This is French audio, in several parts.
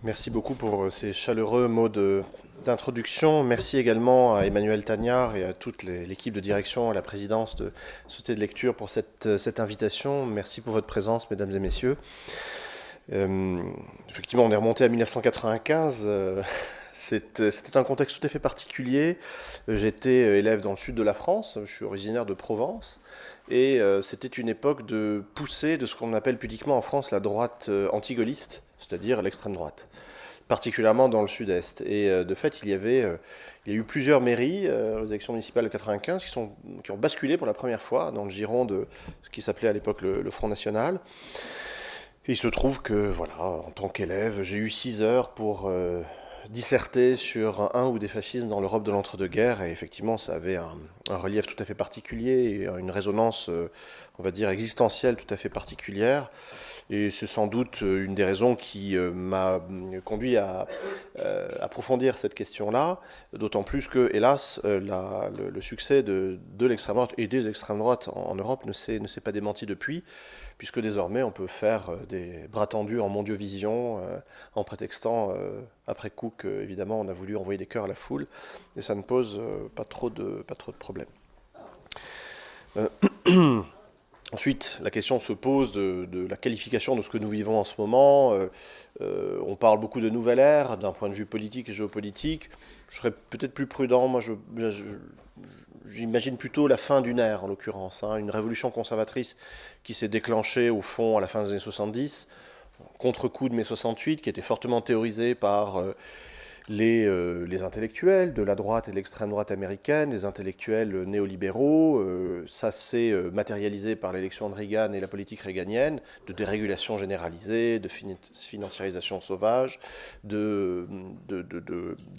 Merci beaucoup pour ces chaleureux mots d'introduction. Merci également à Emmanuel Tagnard et à toute l'équipe de direction, à la présidence de Société de lecture pour cette invitation. Merci pour votre présence, mesdames et messieurs. Effectivement, on est remonté à 1995. C'était un contexte tout à fait particulier. J'étais élève dans le sud de la France. Je suis originaire de Provence. Et c'était une époque de poussée de ce qu'on appelle pudiquement en France la droite anti-gaulliste, c'est-à-dire l'extrême droite, particulièrement dans le sud-est. Et de fait, il y a eu plusieurs mairies aux élections municipales de 95 qui ont basculé pour la première fois dans le giron de ce qui s'appelait à l'époque le Front National. Et il se trouve que, voilà, en tant qu'élève, j'ai eu 6 heures pour disserter sur un ou des fascismes dans l'Europe de l'entre-deux-guerres, et effectivement, ça avait un relief tout à fait particulier et une résonance, on va dire, existentielle tout à fait particulière. Et c'est sans doute une des raisons qui m'a conduit à approfondir cette question-là, d'autant plus que, hélas, le succès de l'extrême droite et des extrêmes droites en Europe ne s'est pas démenti depuis, puisque désormais on peut faire des bras tendus en mondiovision en prétextant après coup qu'évidemment on a voulu envoyer des cœurs à la foule, et ça ne pose pas trop de problèmes. Ensuite, la question se pose de la qualification de ce que nous vivons en ce moment. On parle beaucoup de nouvelle ère d'un point de vue politique et géopolitique. Je serais peut-être plus prudent. Moi, j'imagine plutôt la fin d'une ère, en l'occurrence, hein, une révolution conservatrice qui s'est déclenchée, au fond, à la fin des années 70, contre-coup de mai 68, qui était fortement théorisée par les intellectuels de la droite et de l'extrême droite américaine, les intellectuels néolibéraux. Ça s'est matérialisé par l'élection de Reagan et la politique réganienne, de dérégulation généralisée, de financiarisation sauvage, de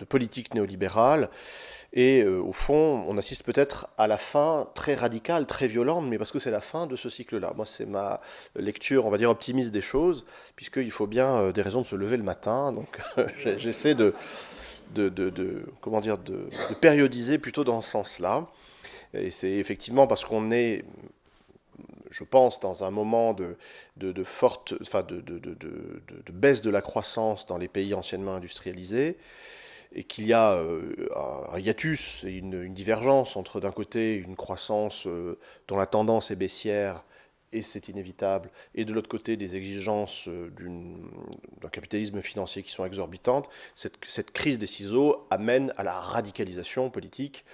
politique néolibérale. Et au fond, on assiste peut-être à la fin très radicale, très violente, mais parce que c'est la fin de ce cycle-là. Moi, c'est ma lecture, on va dire, optimiste des choses, puisqu'il faut bien des raisons de se lever le matin. Donc j'essaie comment dire, de périodiser plutôt dans ce sens-là. Et c'est effectivement parce qu'on est, je pense, dans un moment de forte, enfin de baisse de la croissance dans les pays anciennement industrialisés, et qu'il y a un hiatus et une divergence entre, d'un côté, une croissance dont la tendance est baissière, et c'est inévitable, et de l'autre côté, des exigences d'un capitalisme financier qui sont exorbitantes. Cette crise des ciseaux amène à la radicalisation politique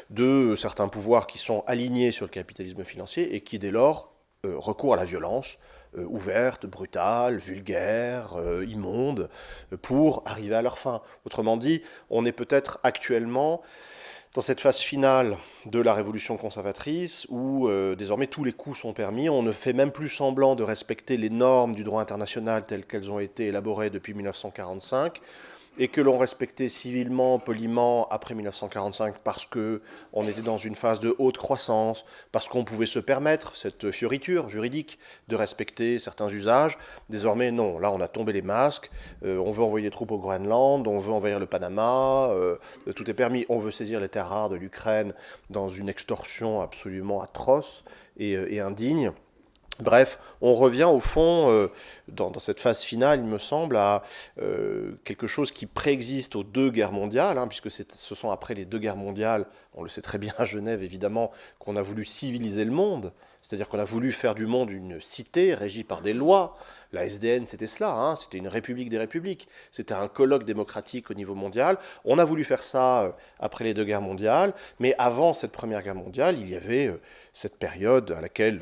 de certains pouvoirs qui sont alignés sur le capitalisme financier et qui, dès lors, recourent à la violence, ouverte, brutale, vulgaire, immonde, pour arriver à leur fin. Autrement dit, on est peut-être actuellement dans cette phase finale de la révolution conservatrice où désormais tous les coups sont permis. On ne fait même plus semblant de respecter les normes du droit international telles qu'elles ont été élaborées depuis 1945, et que l'on respectait civilement, poliment après 1945 parce qu'on était dans une phase de haute croissance, parce qu'on pouvait se permettre cette fioriture juridique de respecter certains usages. Désormais, non. Là, on a tombé les masques. On veut envoyer des troupes au Groenland, on veut envahir le Panama, tout est permis. On veut saisir les terres rares de l'Ukraine dans une extorsion absolument atroce et indigne. Bref, on revient au fond, dans cette phase finale, il me semble, à quelque chose qui préexiste aux deux guerres mondiales, hein, puisque ce sont après les deux guerres mondiales, on le sait très bien à Genève évidemment, qu'on a voulu civiliser le monde, c'est-à-dire qu'on a voulu faire du monde une cité régie par des lois. La SDN, c'était cela, hein, c'était une république des républiques, c'était un colloque démocratique au niveau mondial. On a voulu faire ça après les deux guerres mondiales, mais avant cette première guerre mondiale, il y avait cette période à laquelle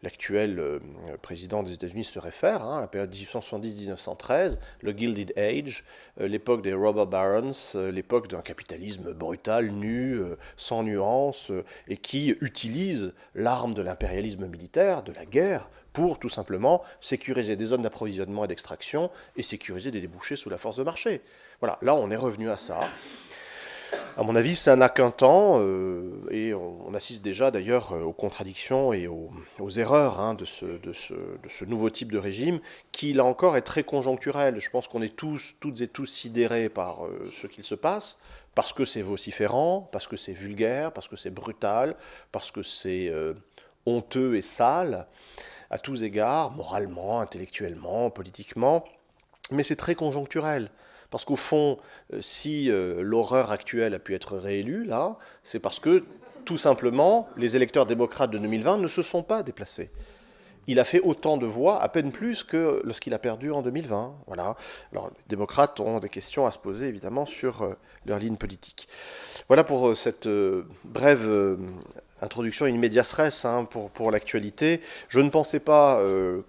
l'actuel président des États-Unis se réfère, hein, la période 1870-1913, le Gilded Age, l'époque des robber barons, l'époque d'un capitalisme brutal, nu, sans nuance, et qui utilise l'arme de l'impérialisme militaire, de la guerre, pour tout simplement sécuriser des zones d'approvisionnement et d'extraction et sécuriser des débouchés sous la force de marché. Voilà, là on est revenu à ça. À mon avis, ça n'a qu'un temps, et on assiste déjà d'ailleurs aux contradictions et aux erreurs, hein, de ce nouveau type de régime, qui là encore est très conjoncturel. Je pense qu'on est toutes et tous sidérés par ce qu'il se passe, parce que c'est vociférant, parce que c'est vulgaire, parce que c'est brutal, parce que c'est honteux et sale, à tous égards, moralement, intellectuellement, politiquement. Mais c'est très conjoncturel. Parce qu'au fond, si l'horreur actuelle a pu être réélue, là, c'est parce que, tout simplement, les électeurs démocrates de 2020 ne se sont pas déplacés. Il a fait autant de voix, à peine plus que lorsqu'il a perdu en 2020. Voilà. Alors, les démocrates ont des questions à se poser, évidemment, sur leur ligne politique. Voilà pour cette brève introduction in medias res hein, pour l'actualité. Je ne pensais pas,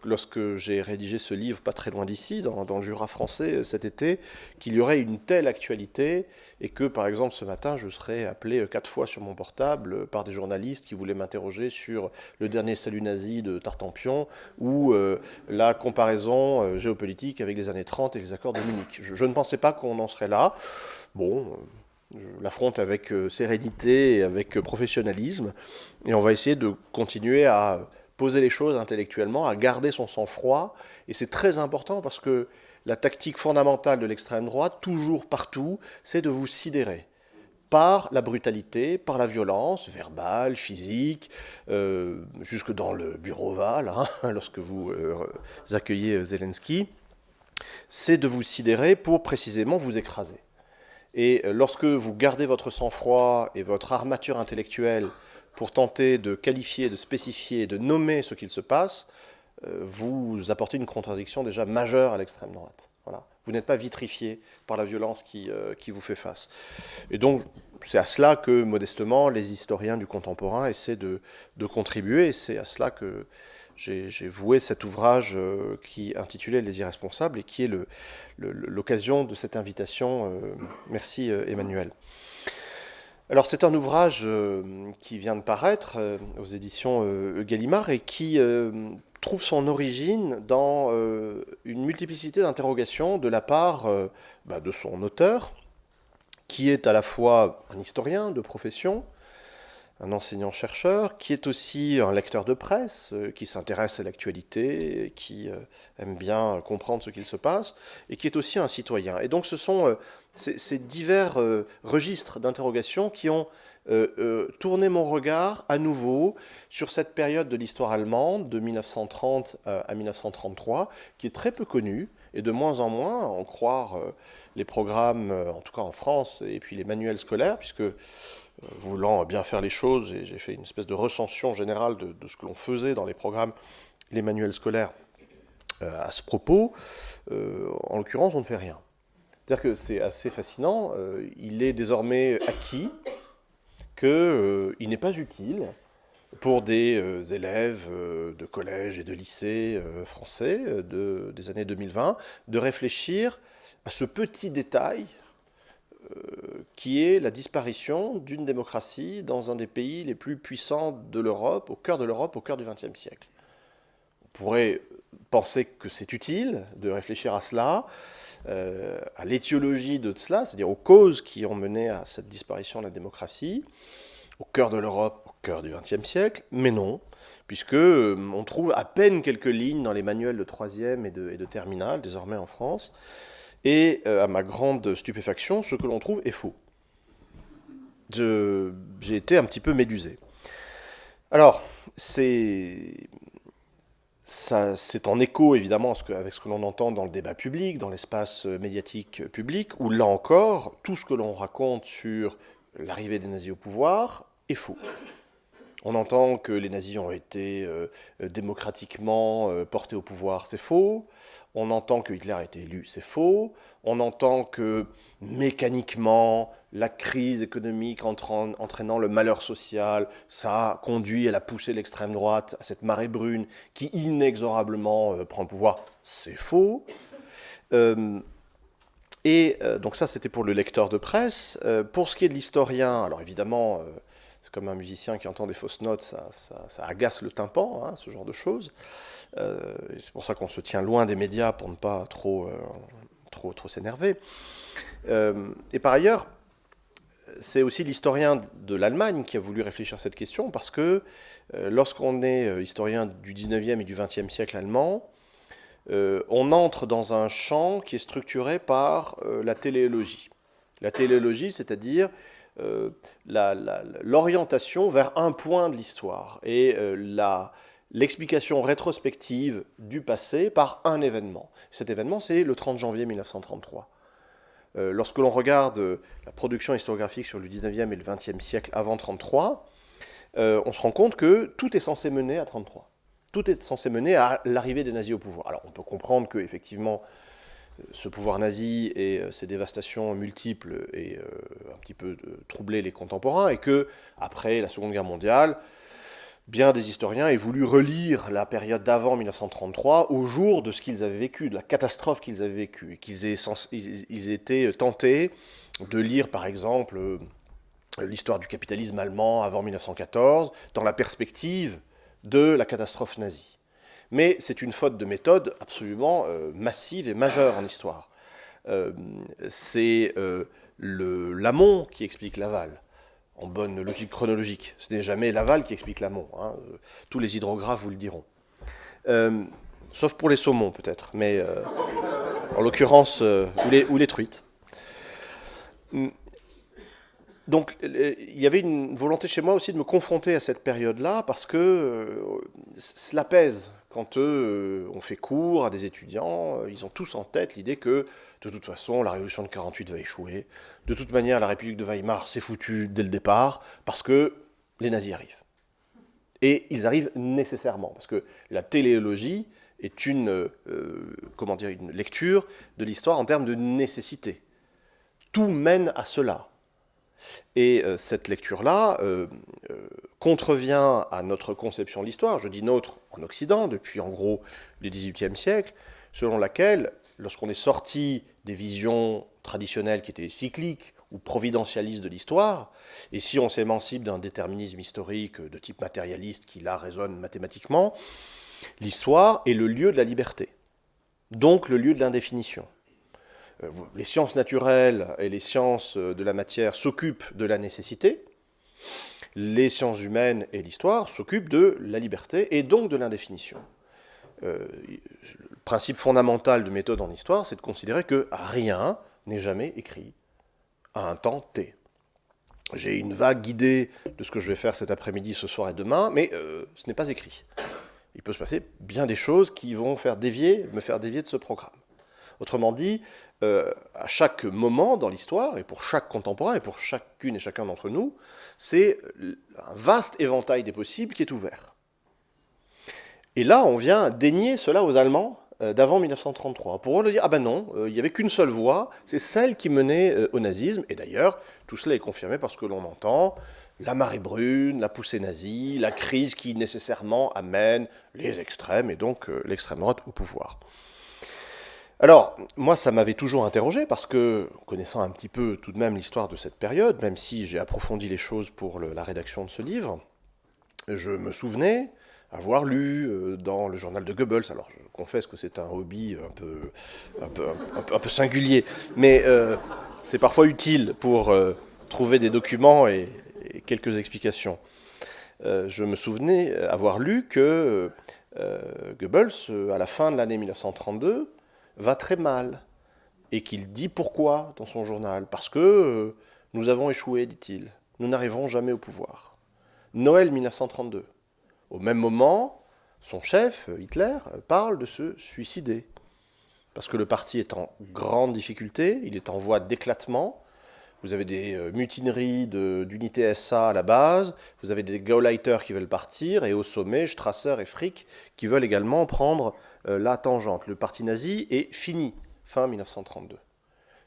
lorsque j'ai rédigé ce livre, pas très loin d'ici, dans le Jura français cet été, qu'il y aurait une telle actualité et que, par exemple, ce matin, je serais appelé 4 fois sur mon portable par des journalistes qui voulaient m'interroger sur le dernier salut nazi de Tartampion ou la comparaison géopolitique avec les années 30 et les accords de Munich. Je ne pensais pas qu'on en serait là. Bon, je l'affronte avec sérénité et avec professionnalisme, et on va essayer de continuer à poser les choses intellectuellement, à garder son sang-froid, et c'est très important parce que la tactique fondamentale de l'extrême droite, toujours partout, c'est de vous sidérer par la brutalité, par la violence, verbale, physique, jusque dans le bureau ovale, hein, lorsque vous accueillez Zelensky, c'est de vous sidérer pour précisément vous écraser. Et lorsque vous gardez votre sang-froid et votre armature intellectuelle pour tenter de qualifier, de spécifier, de nommer ce qu'il se passe, vous apportez une contradiction déjà majeure à l'extrême droite. Voilà. Vous n'êtes pas vitrifié par la violence qui vous fait face. Et donc, c'est à cela que, modestement, les historiens du contemporain essaient de contribuer, et c'est à cela que j'ai voué cet ouvrage qui intitulé Les Irresponsables et qui est l'occasion de cette invitation. Merci Emmanuel. Alors c'est un ouvrage qui vient de paraître aux éditions Gallimard et qui trouve son origine dans une multiplicité d'interrogations de la part de son auteur, qui est à la fois un historien de profession, un enseignant-chercheur, qui est aussi un lecteur de presse, qui s'intéresse à l'actualité, qui aime bien comprendre ce qu'il se passe, et qui est aussi un citoyen. Et donc ce sont ces divers registres d'interrogation qui ont tourné mon regard à nouveau sur cette période de l'histoire allemande, de 1930 à 1933, qui est très peu connue, et de moins en moins, à en croire les programmes, en tout cas en France, et puis les manuels scolaires, puisque voulant bien faire les choses, et j'ai fait une espèce de recension générale de ce que l'on faisait dans les programmes, les manuels scolaires à ce propos, en l'occurrence, on ne fait rien. C'est-à-dire que c'est assez fascinant, il est désormais acquis qu'il n'est pas utile pour des élèves de collège et de lycée français des années 2020 de réfléchir à ce petit détail qui est la disparition d'une démocratie dans un des pays les plus puissants de l'Europe, au cœur du XXe siècle. On pourrait penser que c'est utile de réfléchir à cela, à l'étiologie de cela, c'est-à-dire aux causes qui ont mené à cette disparition de la démocratie, au cœur de l'Europe, au cœur du XXe siècle, mais non, puisque on trouve à peine quelques lignes dans les manuels de troisième et de terminale, désormais en France, et à ma grande stupéfaction, ce que l'on trouve est faux. J'ai été un petit peu médusé. Alors, c'est en écho évidemment avec ce que l'on entend dans le débat public, dans l'espace médiatique public, où là encore, tout ce que l'on raconte sur l'arrivée des nazis au pouvoir est faux. On entend que les nazis ont été démocratiquement portés au pouvoir, c'est faux. On entend que Hitler a été élu, c'est faux. On entend que mécaniquement, la crise économique entraînant le malheur social, ça a conduit, elle a poussé l'extrême droite à cette marée brune qui inexorablement prend le pouvoir, c'est faux. Donc ça, c'était pour le lecteur de presse. Pour ce qui est de l'historien, alors évidemment, c'est comme un musicien qui entend des fausses notes, ça agace le tympan, hein, ce genre de choses. C'est pour ça qu'on se tient loin des médias pour ne pas trop s'énerver. Et par ailleurs, c'est aussi l'historien de l'Allemagne qui a voulu réfléchir à cette question, parce que lorsqu'on est historien du 19e et du 20e siècle allemand, on entre dans un champ qui est structuré par la téléologie. La téléologie, c'est-à-dire l'orientation vers un point de l'histoire. Et l'explication rétrospective du passé par un événement. Cet événement, c'est le 30 janvier 1933. Lorsque l'on regarde la production historiographique sur le 19e et le 20e siècle avant 1933, on se rend compte que tout est censé mener à 1933. Tout est censé mener à l'arrivée des nazis au pouvoir. Alors on peut comprendre qu'effectivement, ce pouvoir nazi et ses dévastations multiples et un petit peu troublé les contemporains, et que, après la Seconde Guerre mondiale, bien des historiens aient voulu relire la période d'avant 1933 au jour de ce qu'ils avaient vécu, de la catastrophe qu'ils avaient vécue, et qu'ils aient été tentés de lire, par exemple, l'histoire du capitalisme allemand avant 1914, dans la perspective de la catastrophe nazie. Mais c'est une faute de méthode absolument massive et majeure en histoire. C'est l'amont qui explique l'aval, en bonne logique chronologique. Ce n'est jamais l'aval qui explique l'amont. Hein. Tous les hydrographes vous le diront. Sauf pour les saumons, peut-être, mais en l'occurrence, ou les truites. Donc, il y avait une volonté chez moi aussi de me confronter à cette période-là, parce que cela pèse. Quand on fait cours à des étudiants, ils ont tous en tête l'idée que, de toute façon, la révolution de 48 va échouer. De toute manière, la République de Weimar s'est foutue dès le départ, parce que les nazis arrivent. Et ils arrivent nécessairement, parce que la téléologie est une lecture de l'histoire en termes de nécessité. Tout mène à cela. Et cette lecture-là contrevient à notre conception de l'histoire, je dis nôtre en Occident, depuis en gros le XVIIIe siècle, selon laquelle, lorsqu'on est sorti des visions traditionnelles qui étaient cycliques ou providentialistes de l'histoire, et si on s'émancipe d'un déterminisme historique de type matérialiste qui là résonne mathématiquement, l'histoire est le lieu de la liberté, donc le lieu de l'indéfinition. Les sciences naturelles et les sciences de la matière s'occupent de la nécessité, les sciences humaines et l'histoire s'occupent de la liberté et donc de l'indéfinition. Le principe fondamental de méthode en histoire, c'est de considérer que rien n'est jamais écrit à un temps T. J'ai une vague idée de ce que je vais faire cet après-midi, ce soir et demain, mais ce n'est pas écrit. Il peut se passer bien des choses qui vont me faire dévier de ce programme. Autrement dit, à chaque moment dans l'histoire, et pour chaque contemporain, et pour chacune et chacun d'entre nous, c'est un vaste éventail des possibles qui est ouvert. Et là, on vient dénier cela aux Allemands d'avant 1933. Pour eux, on dire, ah ben non, il n'y avait qu'une seule voie, c'est celle qui menait au nazisme, et d'ailleurs, tout cela est confirmé par ce que l'on entend, la marée brune, la poussée nazie, la crise qui nécessairement amène les extrêmes, et donc l'extrême droite au pouvoir. Alors, moi, ça m'avait toujours interrogé, parce que, connaissant un petit peu tout de même l'histoire de cette période, même si j'ai approfondi les choses pour la rédaction de ce livre, je me souvenais avoir lu dans le journal de Goebbels, alors je confesse que c'est un hobby un peu singulier, mais c'est parfois utile pour trouver des documents et quelques explications. Je me souvenais avoir lu que Goebbels, à la fin de l'année 1932, va très mal, et qu'il dit pourquoi dans son journal. Parce que nous avons échoué, dit-il. Nous n'arriverons jamais au pouvoir. Noël 1932. Au même moment, son chef, Hitler, parle de se suicider. Parce que le parti est en grande difficulté, il est en voie d'éclatement. Vous avez des mutineries d'unité SA à la base, vous avez des Gauleiter qui veulent partir, et au sommet, Strasser et Frick qui veulent également prendre la tangente. Le parti nazi est fini, fin 1932.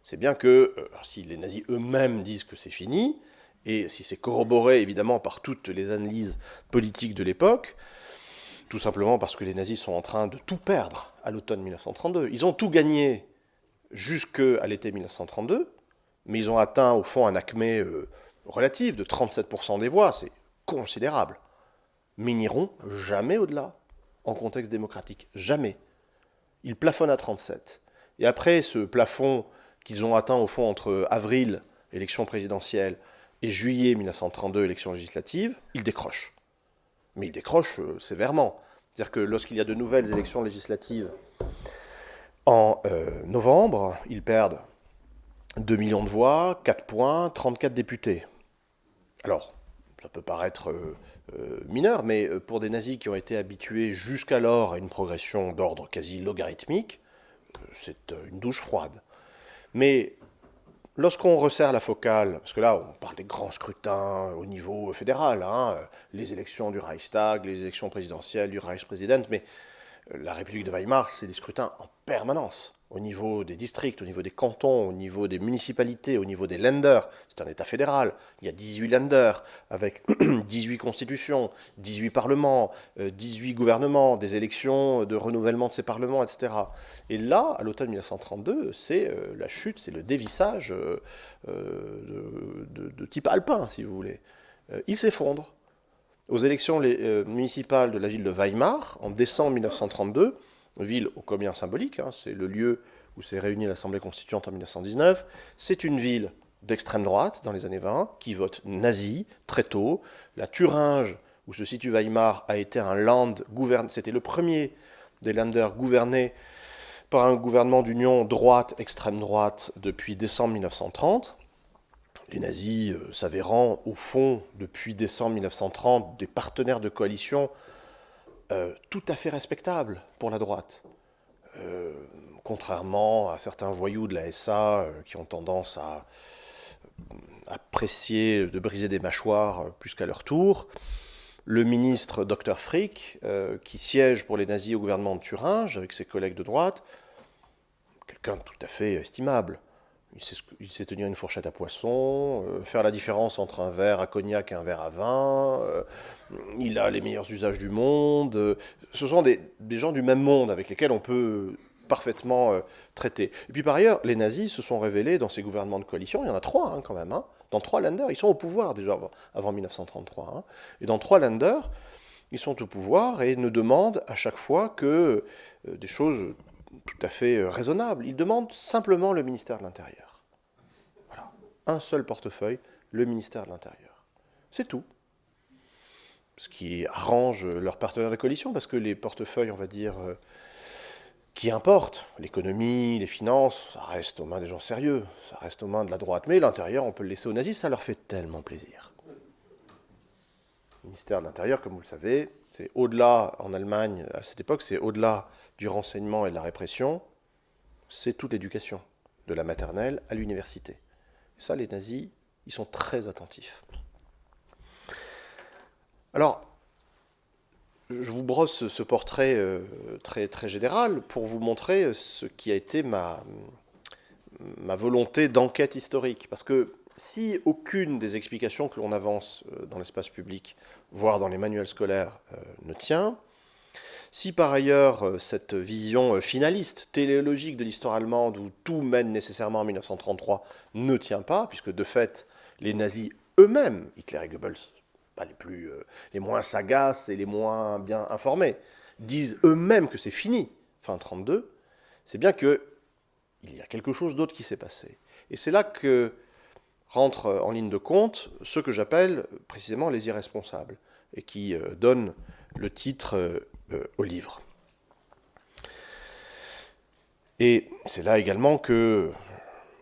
C'est bien que, si les nazis eux-mêmes disent que c'est fini, et si c'est corroboré évidemment par toutes les analyses politiques de l'époque, tout simplement parce que les nazis sont en train de tout perdre à l'automne 1932. Ils ont tout gagné jusqu'à l'été 1932, mais ils ont atteint au fond un acmé relatif de 37% des voix, c'est considérable. Mais ils n'iront jamais au-delà, en contexte démocratique, jamais. Ils plafonnent à 37. Et après ce plafond qu'ils ont atteint au fond entre avril, élection présidentielle, et juillet 1932, élection législative, ils décrochent. Mais ils décrochent sévèrement. C'est-à-dire que lorsqu'il y a de nouvelles élections législatives en novembre, ils perdent 2 millions de voix, 4 points, 34 députés. Alors, ça peut paraître mineur, mais pour des nazis qui ont été habitués jusqu'alors à une progression d'ordre quasi logarithmique, c'est une douche froide. Mais lorsqu'on resserre la focale, parce que là on parle des grands scrutins au niveau fédéral, hein, les élections du Reichstag, les élections présidentielles du Reichspräsident, mais la République de Weimar, c'est des scrutins en permanence, au niveau des districts, au niveau des cantons, au niveau des municipalités, au niveau des Länder. C'est un État fédéral. Il y a 18 Länder, avec 18 constitutions, 18 parlements, 18 gouvernements, des élections de renouvellement de ces parlements, etc. Et là, à l'automne 1932, c'est la chute, c'est le dévissage de type alpin, si vous voulez. Il s'effondre. Aux élections municipales de la ville de Weimar, en décembre 1932, ville ô combien symbolique, hein, c'est le lieu où s'est réunie l'Assemblée constituante en 1919, c'est une ville d'extrême droite dans les années 20, qui vote nazi très tôt. La Thuringe, où se situe Weimar, a été un land gouverné, c'était le premier des Länder gouvernés par un gouvernement d'union droite-extrême droite depuis décembre 1930. Les nazis s'avérant, au fond, depuis décembre 1930, des partenaires de coalition tout à fait respectables pour la droite. Contrairement à certains voyous de la SA qui ont tendance à apprécier de briser des mâchoires plus qu'à leur tour, le ministre Dr Frick, qui siège pour les nazis au gouvernement de Thuringe, avec ses collègues de droite, quelqu'un de tout à fait estimable. Il sait tenir une fourchette à poisson, faire la différence entre un verre à cognac et un verre à vin, il a les meilleurs usages du monde. Ce sont des gens du même monde avec lesquels on peut parfaitement traiter. Et puis par ailleurs, les nazis se sont révélés dans ces gouvernements de coalition, il y en a 3 quand même, hein. Dans 3 Länder, ils sont au pouvoir déjà avant 1933, hein. Et dans 3 Länder, ils sont au pouvoir et ne demandent à chaque fois que des choses tout à fait raisonnable. Il demande simplement le ministère de l'Intérieur. Voilà. Un seul portefeuille, le ministère de l'Intérieur. C'est tout. Ce qui arrange leurs partenaires de coalition, parce que les portefeuilles, on va dire, qui importent, l'économie, les finances, ça reste aux mains des gens sérieux, ça reste aux mains de la droite. Mais l'Intérieur, on peut le laisser aux nazis, ça leur fait tellement plaisir. Le ministère de l'Intérieur, comme vous le savez, c'est au-delà, en Allemagne, à cette époque, c'est au-delà du renseignement et de la répression, c'est toute l'éducation, de la maternelle à l'université. Et ça, les nazis, ils sont très attentifs. Alors, je vous brosse ce portrait très, très général pour vous montrer ce qui a été ma volonté d'enquête historique. Parce que si aucune des explications que l'on avance dans l'espace public, voire dans les manuels scolaires, ne tient, si par ailleurs cette vision finaliste, téléologique de l'histoire allemande, où tout mène nécessairement en 1933, ne tient pas, puisque de fait, les nazis eux-mêmes, Hitler et Goebbels, pas les moins sagaces et les moins bien informés, disent eux-mêmes que c'est fini, fin 1932, c'est bien qu'il y a quelque chose d'autre qui s'est passé. Et c'est là que rentre en ligne de compte ce que j'appelle précisément les irresponsables, et qui donne le titre au livre. Et c'est là également que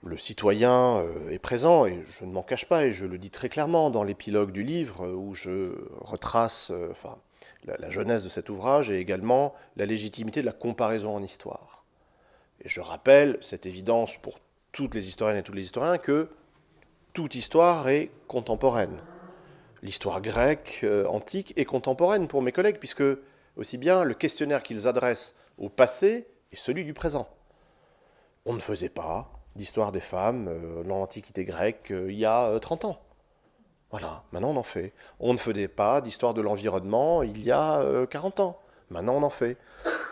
le citoyen est présent, et je ne m'en cache pas, et je le dis très clairement dans l'épilogue du livre, où je retrace la jeunesse de cet ouvrage, et également la légitimité de la comparaison en histoire. Et je rappelle cette évidence pour toutes les historiennes et tous les historiens, que toute histoire est contemporaine. L'histoire grecque, antique, est contemporaine pour mes collègues, puisque aussi bien le questionnaire qu'ils adressent au passé est celui du présent. On ne faisait pas d'histoire des femmes dans l'Antiquité grecque il y a 30 ans. Voilà, maintenant on en fait. On ne faisait pas d'histoire de l'environnement il y a 40 ans. Maintenant on en fait.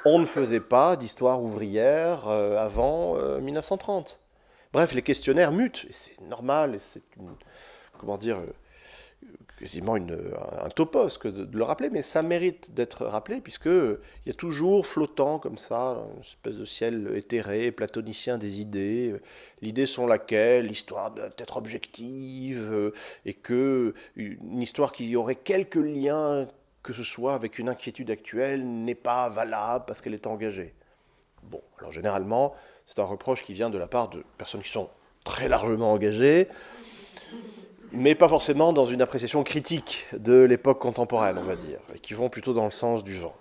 On ne faisait pas d'histoire ouvrière avant 1930. Bref, les questionnaires mutent, et c'est normal, et c'est quasiment un topos que de le rappeler, mais ça mérite d'être rappelé, puisqu'il y a toujours flottant comme ça, une espèce de ciel éthéré, platonicien des idées, l'idée selon laquelle l'histoire doit être objective, et que une histoire qui aurait quelques liens que ce soit avec une inquiétude actuelle n'est pas valable parce qu'elle est engagée. Bon, alors généralement, c'est un reproche qui vient de la part de personnes qui sont très largement engagées, mais pas forcément dans une appréciation critique de l'époque contemporaine, on va dire, et qui vont plutôt dans le sens du vent.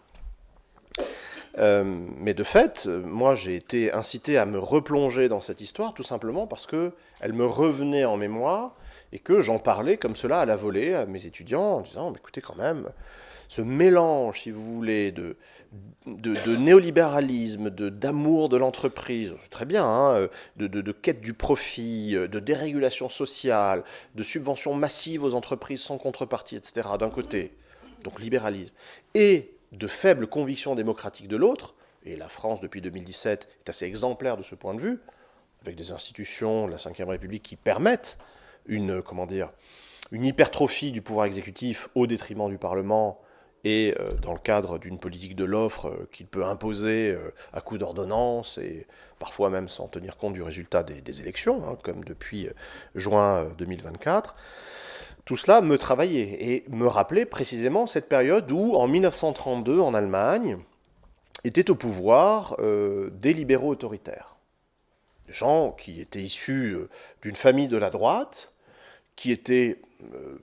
Mais de fait, moi j'ai été incité à me replonger dans cette histoire, tout simplement parce qu'elle me revenait en mémoire, et que j'en parlais comme cela à la volée à mes étudiants, en disant, mais écoutez quand même, ce mélange, si vous voulez, de néolibéralisme, d'amour de l'entreprise, c'est très bien, hein, de quête du profit, de dérégulation sociale, de subventions massives aux entreprises sans contrepartie, etc., d'un côté, donc libéralisme, et de faibles convictions démocratiques de l'autre, et la France depuis 2017 est assez exemplaire de ce point de vue, avec des institutions de la Ve République qui permettent une hypertrophie du pouvoir exécutif au détriment du Parlement, et dans le cadre d'une politique de l'offre qu'il peut imposer à coup d'ordonnance, et parfois même sans tenir compte du résultat des élections, hein, comme depuis juin 2024, tout cela me travaillait et me rappelait précisément cette période où, en 1932, en Allemagne, étaient au pouvoir des libéraux autoritaires. Des gens qui étaient issus d'une famille de la droite, qui étaient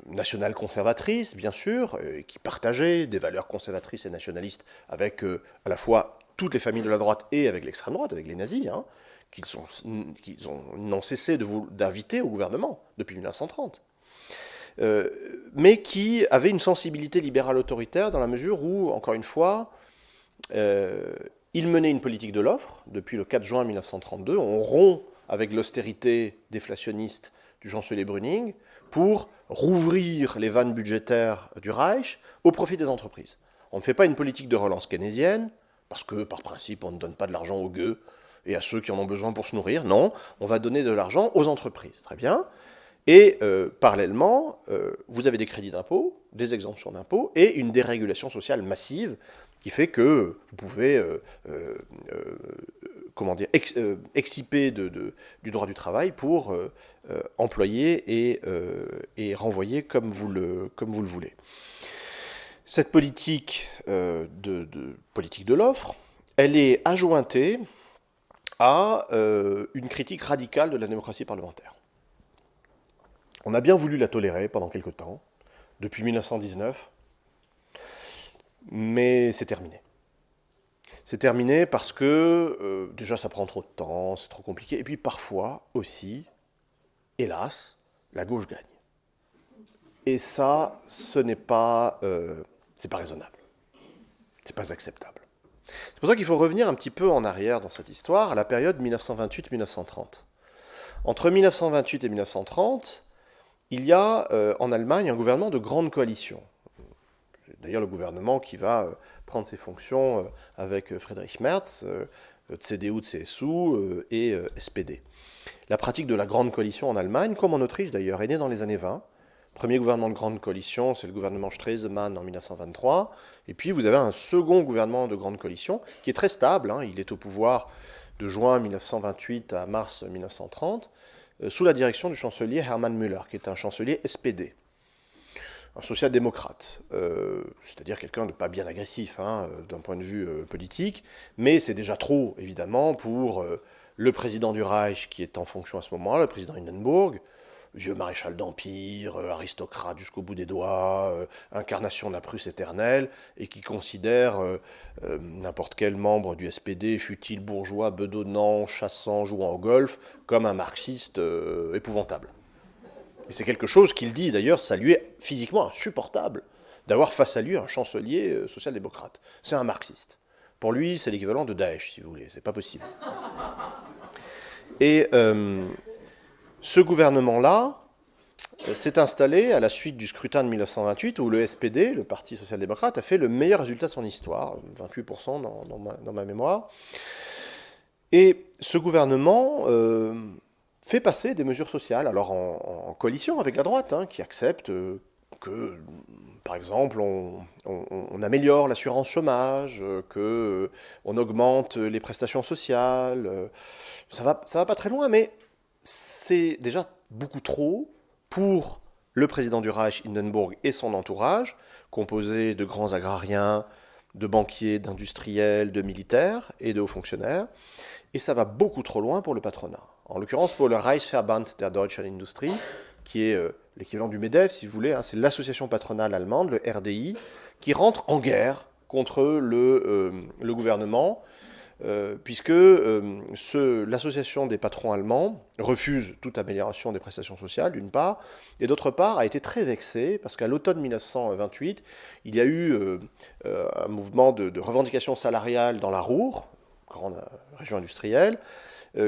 nationales-conservatrices, bien sûr, et qui partageaient des valeurs conservatrices et nationalistes avec à la fois toutes les familles de la droite et avec l'extrême droite, avec les nazis, hein, qu'ils n'ont cessé d'inviter au gouvernement depuis 1930. Mais qui avaient une sensibilité libérale autoritaire dans la mesure où, encore une fois, ils menaient une politique de l'offre. Depuis le 4 juin 1932, on rompt avec l'austérité déflationniste du chancelier Brüning pour rouvrir les vannes budgétaires du Reich au profit des entreprises. On ne fait pas une politique de relance keynésienne, parce que, par principe, on ne donne pas de l'argent aux gueux et à ceux qui en ont besoin pour se nourrir. Non, on va donner de l'argent aux entreprises. Très bien. Et parallèlement, vous avez des crédits d'impôt, des exemptions d'impôt et une dérégulation sociale massive qui fait que vous pouvez exciper du droit du travail pour employer et renvoyer comme vous le voulez. Cette politique politique de l'offre, elle est adjointée à une critique radicale de la démocratie parlementaire. On a bien voulu la tolérer pendant quelque temps, depuis 1919, mais c'est terminé. C'est terminé parce que, déjà, ça prend trop de temps, c'est trop compliqué, et puis parfois aussi, hélas, la gauche gagne. Et ça, c'est pas raisonnable. C'est pas acceptable. C'est pour ça qu'il faut revenir un petit peu en arrière dans cette histoire, à la période 1928-1930. Entre 1928 et 1930, il y a en Allemagne un gouvernement de grande coalition. C'est d'ailleurs le gouvernement qui va prendre ses fonctions avec Friedrich Merz, CDU, CSU et SPD. La pratique de la grande coalition en Allemagne, comme en Autriche d'ailleurs, est née dans les années 20. Premier gouvernement de grande coalition, c'est le gouvernement Stresemann en 1923. Et puis vous avez un second gouvernement de grande coalition qui est très stable. Hein, il est au pouvoir de juin 1928 à mars 1930. Sous la direction du chancelier Hermann Müller, qui est un chancelier SPD, un social-démocrate, c'est-à-dire quelqu'un de pas bien agressif hein, d'un point de vue politique, mais c'est déjà trop, évidemment, pour le président du Reich qui est en fonction à ce moment-là, le président Hindenburg, vieux maréchal d'Empire, aristocrate jusqu'au bout des doigts, incarnation de la Prusse éternelle, et qui considère n'importe quel membre du SPD, fût-il bourgeois, bedonnant, chassant, jouant au golf, comme un marxiste épouvantable. Et c'est quelque chose qu'il dit d'ailleurs, ça lui est physiquement insupportable d'avoir face à lui un chancelier social-démocrate. C'est un marxiste. Pour lui, c'est l'équivalent de Daesh, si vous voulez, c'est pas possible. Et ce gouvernement-là s'est installé à la suite du scrutin de 1928 où le SPD, le Parti social-démocrate, a fait le meilleur résultat de son histoire, 28% dans ma mémoire. Et ce gouvernement fait passer des mesures sociales, alors en coalition avec la droite, hein, qui accepte que, par exemple, on améliore l'assurance chômage, qu'on augmente les prestations sociales. Ça va pas très loin, mais c'est déjà beaucoup trop pour le président du Reich, Hindenburg, et son entourage, composé de grands agrariens, de banquiers, d'industriels, de militaires et de hauts fonctionnaires, et ça va beaucoup trop loin pour le patronat. En l'occurrence pour le Reichsverband der Deutschen Industrie, qui est l'équivalent du MEDEF, si vous voulez, hein, c'est l'association patronale allemande, le RDI, qui rentre en guerre contre le gouvernement, puisque l'association des patrons allemands refuse toute amélioration des prestations sociales, d'une part, et d'autre part a été très vexée, parce qu'à l'automne 1928, il y a eu un mouvement de revendication salariale dans la Ruhr, grande région industrielle,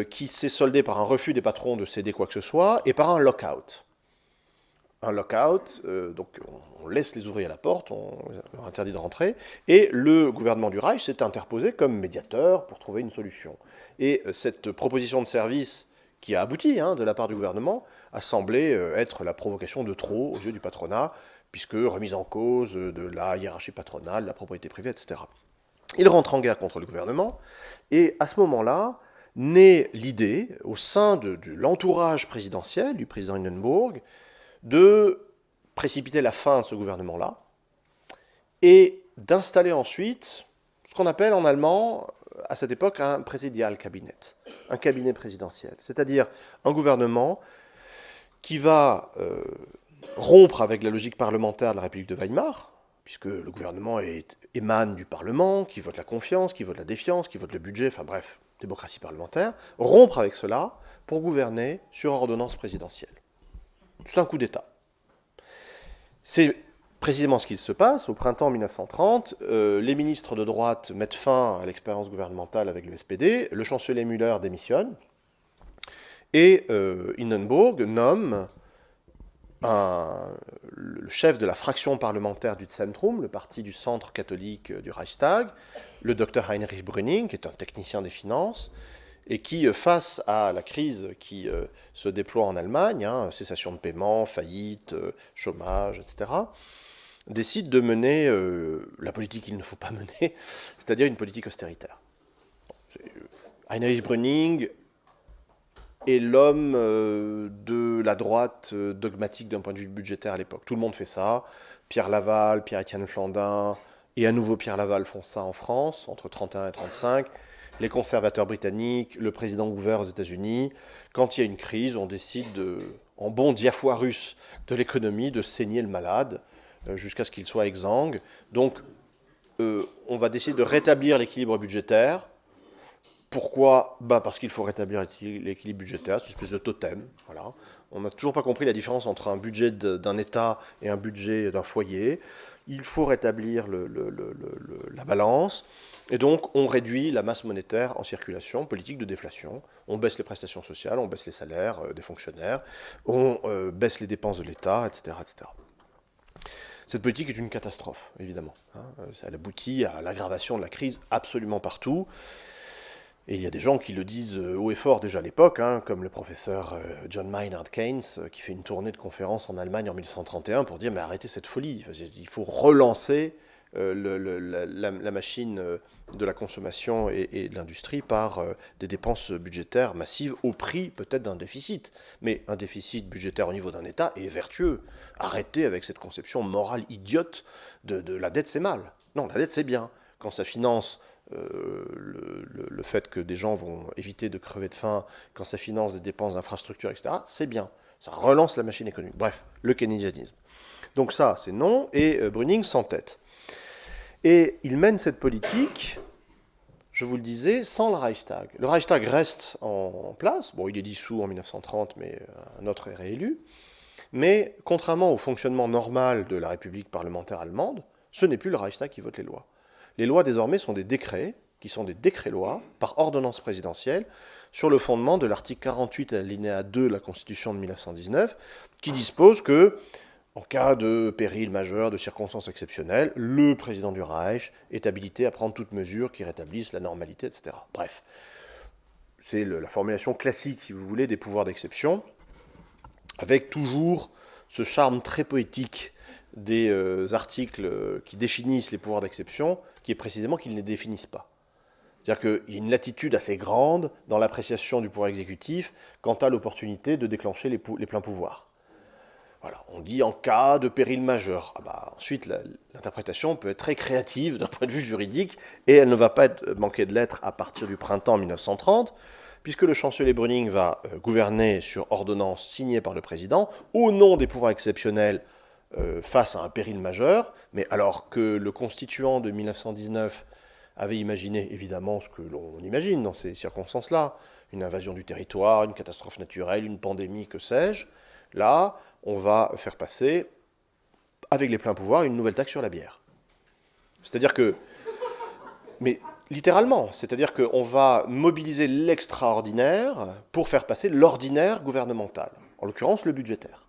qui s'est soldé par un refus des patrons de céder quoi que ce soit, et par un lockout. Un lockout, donc on laisse les ouvriers à la porte, on leur interdit de rentrer, et le gouvernement du Reich s'est interposé comme médiateur pour trouver une solution. Et cette proposition de service qui a abouti de la part du gouvernement a semblé être la provocation de trop aux yeux du patronat, puisque remise en cause de la hiérarchie patronale, de la propriété privée, etc. Il rentre en guerre contre le gouvernement, et à ce moment-là, naît l'idée, au sein de l'entourage présidentiel du président Hindenburg, de précipiter la fin de ce gouvernement-là et d'installer ensuite ce qu'on appelle en allemand, à cette époque, un Präsidialkabinett, un cabinet présidentiel, c'est-à-dire un gouvernement qui va rompre avec la logique parlementaire de la République de Weimar, puisque le gouvernement émane du Parlement, qui vote la confiance, qui vote la défiance, qui vote le budget, enfin bref, démocratie parlementaire, rompre avec cela pour gouverner sur ordonnance présidentielle. C'est un coup d'État. C'est précisément ce qu'il se passe. Au printemps 1930, les ministres de droite mettent fin à l'expérience gouvernementale avec le SPD, le chancelier Müller démissionne, et Hindenburg nomme le chef de la fraction parlementaire du Zentrum, le parti du centre catholique du Reichstag, le docteur Heinrich Brüning, qui est un technicien des finances, et qui, face à la crise qui se déploie en Allemagne, cessation de paiement, faillite, chômage, etc., décide de mener la politique qu'il ne faut pas mener, c'est-à-dire une politique austéritaire. Heinrich Brüning est l'homme de la droite dogmatique d'un point de vue budgétaire à l'époque. Tout le monde fait ça. Pierre Laval, Pierre-Étienne Flandin, et à nouveau Pierre Laval font ça en France, entre 1931 et 1935. Les conservateurs britanniques, le président Hoover aux États-Unis. Quand il y a une crise, on décide, en bon diafoirus de l'économie, de saigner le malade jusqu'à ce qu'il soit exsangue. Donc, on va décider de rétablir l'équilibre budgétaire. Pourquoi ? Parce qu'il faut rétablir l'équilibre budgétaire, c'est une espèce de totem. Voilà. On n'a toujours pas compris la différence entre un budget d'un État et un budget d'un foyer. Il faut rétablir la balance. Et donc, on réduit la masse monétaire en circulation, politique de déflation. On baisse les prestations sociales, on baisse les salaires des fonctionnaires, on baisse les dépenses de l'État, etc., etc. Cette politique est une catastrophe, évidemment. Elle aboutit à l'aggravation de la crise absolument partout. Et il y a des gens qui le disent haut et fort déjà à l'époque, comme le professeur John Maynard Keynes, qui fait une tournée de conférences en Allemagne en 1931 pour dire « mais arrêtez cette folie, il faut relancer la machine de la consommation et de l'industrie par des dépenses budgétaires massives au prix peut-être d'un déficit. Mais un déficit budgétaire au niveau d'un État est vertueux. Arrêtez avec cette conception morale idiote de la dette c'est mal. Non, la dette c'est bien. Quand ça finance le fait que des gens vont éviter de crever de faim, quand ça finance des dépenses d'infrastructures, etc., c'est bien. Ça relance la machine économique. Bref, le keynésianisme. Donc ça, c'est non, et Brüning s'entête. Et il mène cette politique, je vous le disais, sans le Reichstag. Le Reichstag reste en place. Bon, il est dissous en 1930, mais un autre est réélu. Mais contrairement au fonctionnement normal de la République parlementaire allemande, ce n'est plus le Reichstag qui vote les lois. Les lois, désormais, sont des décrets, qui sont des décrets-lois, par ordonnance présidentielle, sur le fondement de l'article 48 alinéa 2 de la Constitution de 1919, qui dispose que, en cas de péril majeur, de circonstances exceptionnelles, le président du Reich est habilité à prendre toute mesure qui rétablisse la normalité, etc. Bref, c'est la formulation classique, si vous voulez, des pouvoirs d'exception, avec toujours ce charme très poétique des articles qui définissent les pouvoirs d'exception, qui est précisément qu'ils ne les définissent pas. C'est-à-dire qu'il y a une latitude assez grande dans l'appréciation du pouvoir exécutif quant à l'opportunité de déclencher les pleins pouvoirs. Voilà, on dit en cas de péril majeur. Ensuite, l'interprétation peut être très créative d'un point de vue juridique, et elle ne va pas manquer de l'être à partir du printemps 1930, puisque le chancelier Brüning va gouverner sur ordonnance signée par le président, au nom des pouvoirs exceptionnels face à un péril majeur, mais alors que le constituant de 1919 avait imaginé évidemment ce que l'on imagine dans ces circonstances-là, une invasion du territoire, une catastrophe naturelle, une pandémie, que sais-je, là, on va faire passer, avec les pleins pouvoirs, une nouvelle taxe sur la bière. C'est-à-dire que, mais littéralement, c'est-à-dire qu'on va mobiliser l'extraordinaire pour faire passer l'ordinaire gouvernemental, en l'occurrence le budgétaire.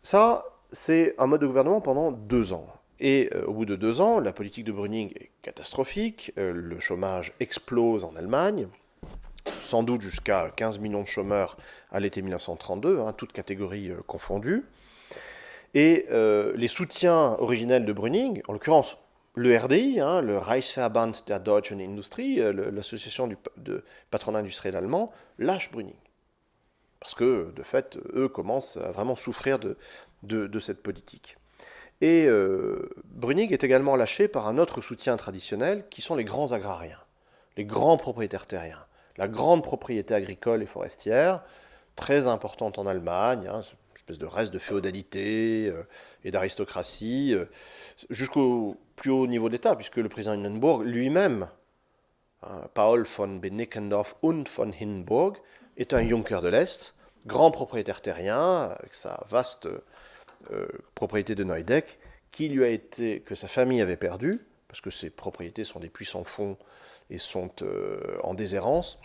Ça, c'est un mode de gouvernement pendant 2 ans. Et au bout de 2 ans, la politique de Brüning est catastrophique, le chômage explose en Allemagne, sans doute jusqu'à 15 millions de chômeurs à l'été 1932, toutes catégories confondues. Et les soutiens originels de Brüning, en l'occurrence le RDI, le Reichsverband der Deutschen Industrie, l'association de patronat industriel allemand, lâche Brüning. Parce que, de fait, eux commencent à vraiment souffrir de cette politique. Et Brüning est également lâché par un autre soutien traditionnel, qui sont les grands agrariens, les grands propriétaires terriens. La grande propriété agricole et forestière, très importante en Allemagne, une espèce de reste de féodalité et d'aristocratie, jusqu'au plus haut niveau d'État, puisque le président Hindenburg lui-même, Paul von Benekendorf und von Hindenburg, est un Junker de l'Est, grand propriétaire terrien, avec sa vaste propriété de Neudeck, que sa famille avait perdue, parce que ses propriétés sont des puits sans fond et sont en déshérence.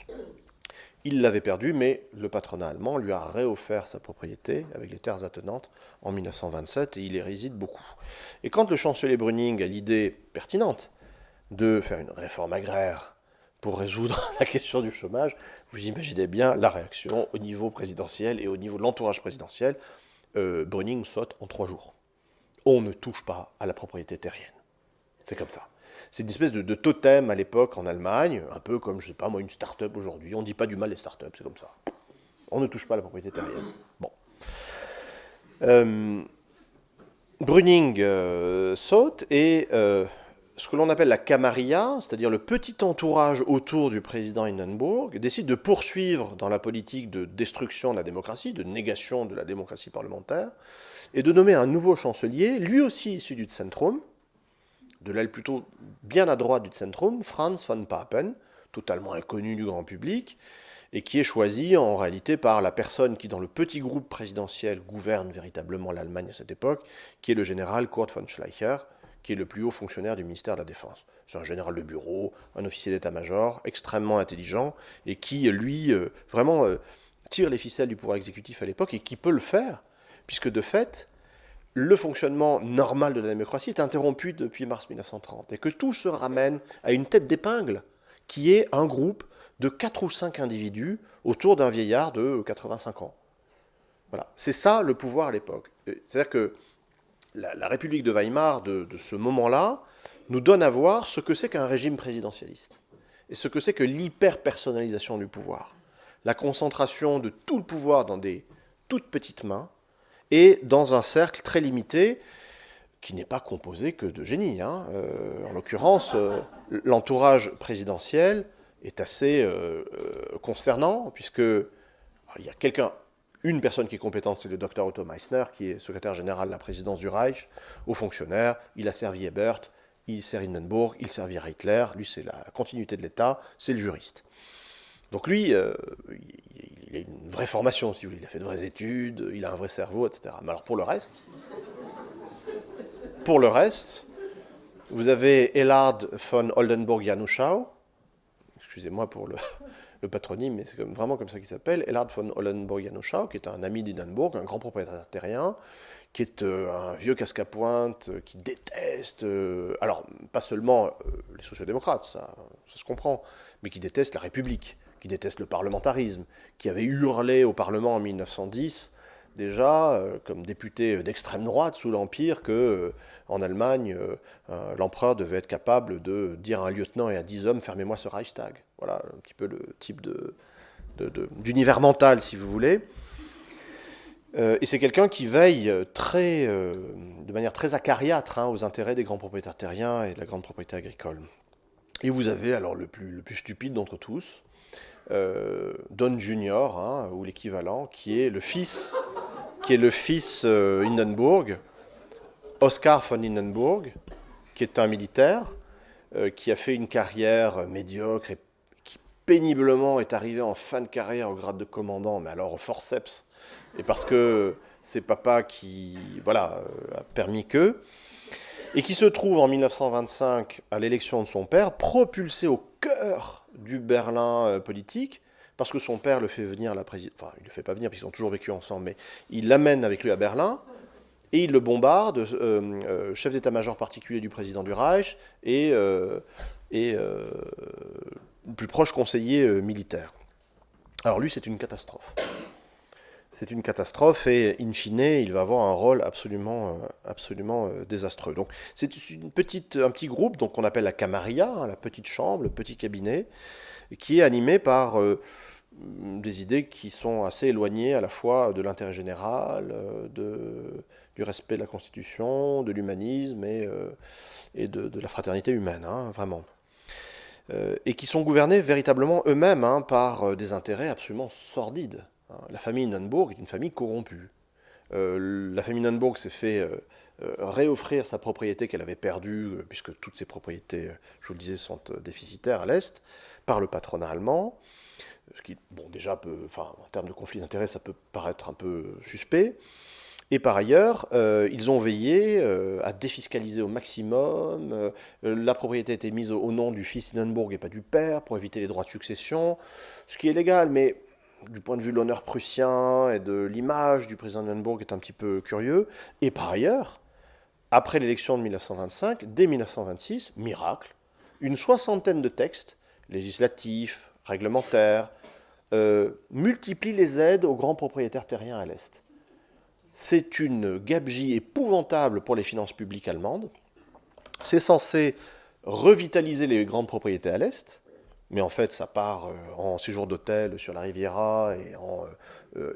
Il l'avait perdue, mais le patronat allemand lui a réoffert sa propriété avec les terres attenantes en 1927, et il y réside beaucoup. Et quand le chancelier Brüning a l'idée pertinente de faire une réforme agraire pour résoudre la question du chômage, vous imaginez bien la réaction au niveau présidentiel et au niveau de l'entourage présidentiel. Brüning saute en 3 jours. On ne touche pas à la propriété terrienne. C'est comme ça. C'est une espèce de totem à l'époque en Allemagne, un peu comme, je sais pas moi, une start-up aujourd'hui. On ne dit pas du mal des start-up, c'est comme ça. On ne touche pas à la propriété terrienne. Bon. Brüning saute et ce que l'on appelle la Camarilla, c'est-à-dire le petit entourage autour du président Hindenburg, décide de poursuivre dans la politique de destruction de la démocratie, de négation de la démocratie parlementaire, et de nommer un nouveau chancelier, lui aussi issu du Zentrum, de l'aile plutôt bien à droite du Zentrum, Franz von Papen, totalement inconnu du grand public, et qui est choisi en réalité par la personne qui, dans le petit groupe présidentiel, gouverne véritablement l'Allemagne à cette époque, qui est le général Kurt von Schleicher, qui est le plus haut fonctionnaire du ministère de la Défense. C'est un général de bureau, un officier d'état-major, extrêmement intelligent, et qui, lui, vraiment tire les ficelles du pouvoir exécutif à l'époque, et qui peut le faire, puisque de fait, le fonctionnement normal de la démocratie est interrompu depuis mars 1930, et que tout se ramène à une tête d'épingle, qui est un groupe de 4 ou 5 individus autour d'un vieillard de 85 ans. Voilà. C'est ça le pouvoir à l'époque. C'est-à-dire que la République de Weimar de ce moment-là nous donne à voir ce que c'est qu'un régime présidentialiste et ce que c'est que l'hyper-personnalisation du pouvoir. La concentration de tout le pouvoir dans des toutes petites mains et dans un cercle très limité qui n'est pas composé que de génies. En l'occurrence, l'entourage présidentiel est assez concernant, puisque il y a une personne qui est compétente, c'est le docteur Otto Meissner, qui est secrétaire général de la présidence du Reich, haut fonctionnaire. Il a servi Ebert, il sert Hindenburg, il servira Hitler. Lui, c'est la continuité de l'État, c'est le juriste. Donc lui, il a une vraie formation, si vous voulez. Il a fait de vraies études, il a un vrai cerveau, etc. Mais alors pour le reste, vous avez Elhard von Oldenburg-Januschau, excusez-moi pour le patronyme, mais c'est vraiment comme ça qu'il s'appelle, Elhard von Oldenburg-Januschau, qui est un ami d'Hindenburg, un grand propriétaire terrien, qui est un vieux casque à pointe, qui déteste, alors pas seulement les sociodémocrates, ça se comprend, mais qui déteste la République, qui déteste le parlementarisme, qui avait hurlé au Parlement en 1910, déjà, comme député d'extrême droite sous l'Empire, qu'en Allemagne, l'empereur devait être capable de dire à un lieutenant et à 10 hommes « fermez-moi ce Reichstag ». Voilà un petit peu le type d'univers mental, si vous voulez. Et c'est quelqu'un qui veille de manière très acariâtre aux intérêts des grands propriétaires terriens et de la grande propriété agricole. Et vous avez alors le plus stupide d'entre tous, Don Junior, hein, ou l'équivalent, qui est le fils Hindenburg, Oskar von Hindenburg, qui est un militaire, qui a fait une carrière médiocre et qui péniblement est arrivé en fin de carrière au grade de commandant, mais alors au forceps, et parce que c'est papa qui voilà, a permis que, et qui se trouve en 1925 à l'élection de son père, propulsé au cœur du Berlin politique, parce que son père le fait venir à la présidence, enfin il le fait pas venir parce qu'ils ont toujours vécu ensemble, mais il l'amène avec lui à Berlin, et il le bombarde, chef d'état-major particulier du président du Reich, et plus proche conseiller militaire. Alors lui, c'est une catastrophe. C'est une catastrophe et, in fine, il va avoir un rôle absolument désastreux. Donc c'est un petit groupe donc, qu'on appelle la Camarilla, hein, la petite chambre, le petit cabinet, qui est animé par des idées qui sont assez éloignées à la fois de l'intérêt général, du respect de la Constitution, de l'humanisme et de la fraternité humaine, hein, vraiment. Et qui sont gouvernés véritablement eux-mêmes hein, par des intérêts absolument sordides. La famille Hindenburg est une famille corrompue. La famille Hindenburg s'est fait réoffrir sa propriété qu'elle avait perdue, puisque toutes ses propriétés, je vous le disais, sont déficitaires à l'Est, par le patronat allemand. Ce qui, bon, déjà, en termes de conflit d'intérêts, ça peut paraître un peu suspect. Et par ailleurs, ils ont veillé à défiscaliser au maximum. La propriété a été mise au nom du fils Hindenburg et pas du père, pour éviter les droits de succession, ce qui est légal, mais du point de vue de l'honneur prussien et de l'image du président Hindenburg est un petit peu curieux. Et par ailleurs, après l'élection de 1925, dès 1926, miracle, une soixantaine de textes, législatifs, réglementaires, multiplient les aides aux grands propriétaires terriens à l'Est. C'est une gabegie épouvantable pour les finances publiques allemandes. C'est censé revitaliser les grandes propriétés à l'Est, mais en fait ça part en séjour d'hôtel sur la Riviera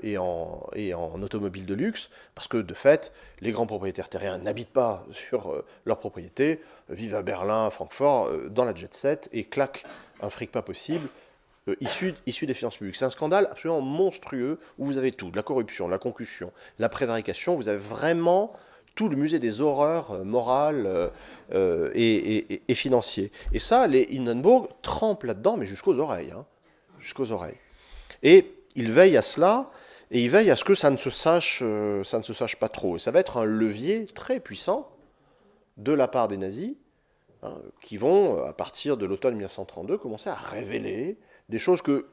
et en automobile de luxe, parce que de fait, les grands propriétaires terriens n'habitent pas sur leurs propriétés, vivent à Berlin, à Francfort, dans la jet set, et claquent un fric pas possible, issu des finances publiques. C'est un scandale absolument monstrueux où vous avez tout, de la corruption, de la concussion, la prévarication, vous avez vraiment tout le musée des horreurs morales et financiers. Et ça, les Hindenburg trempent là-dedans, mais jusqu'aux oreilles. Hein, jusqu'aux oreilles. Et ils veillent à cela, et ils veillent à ce que ça ne se sache pas trop. Et ça va être un levier très puissant de la part des nazis, hein, qui vont, à partir de l'automne 1932, commencer à révéler des choses que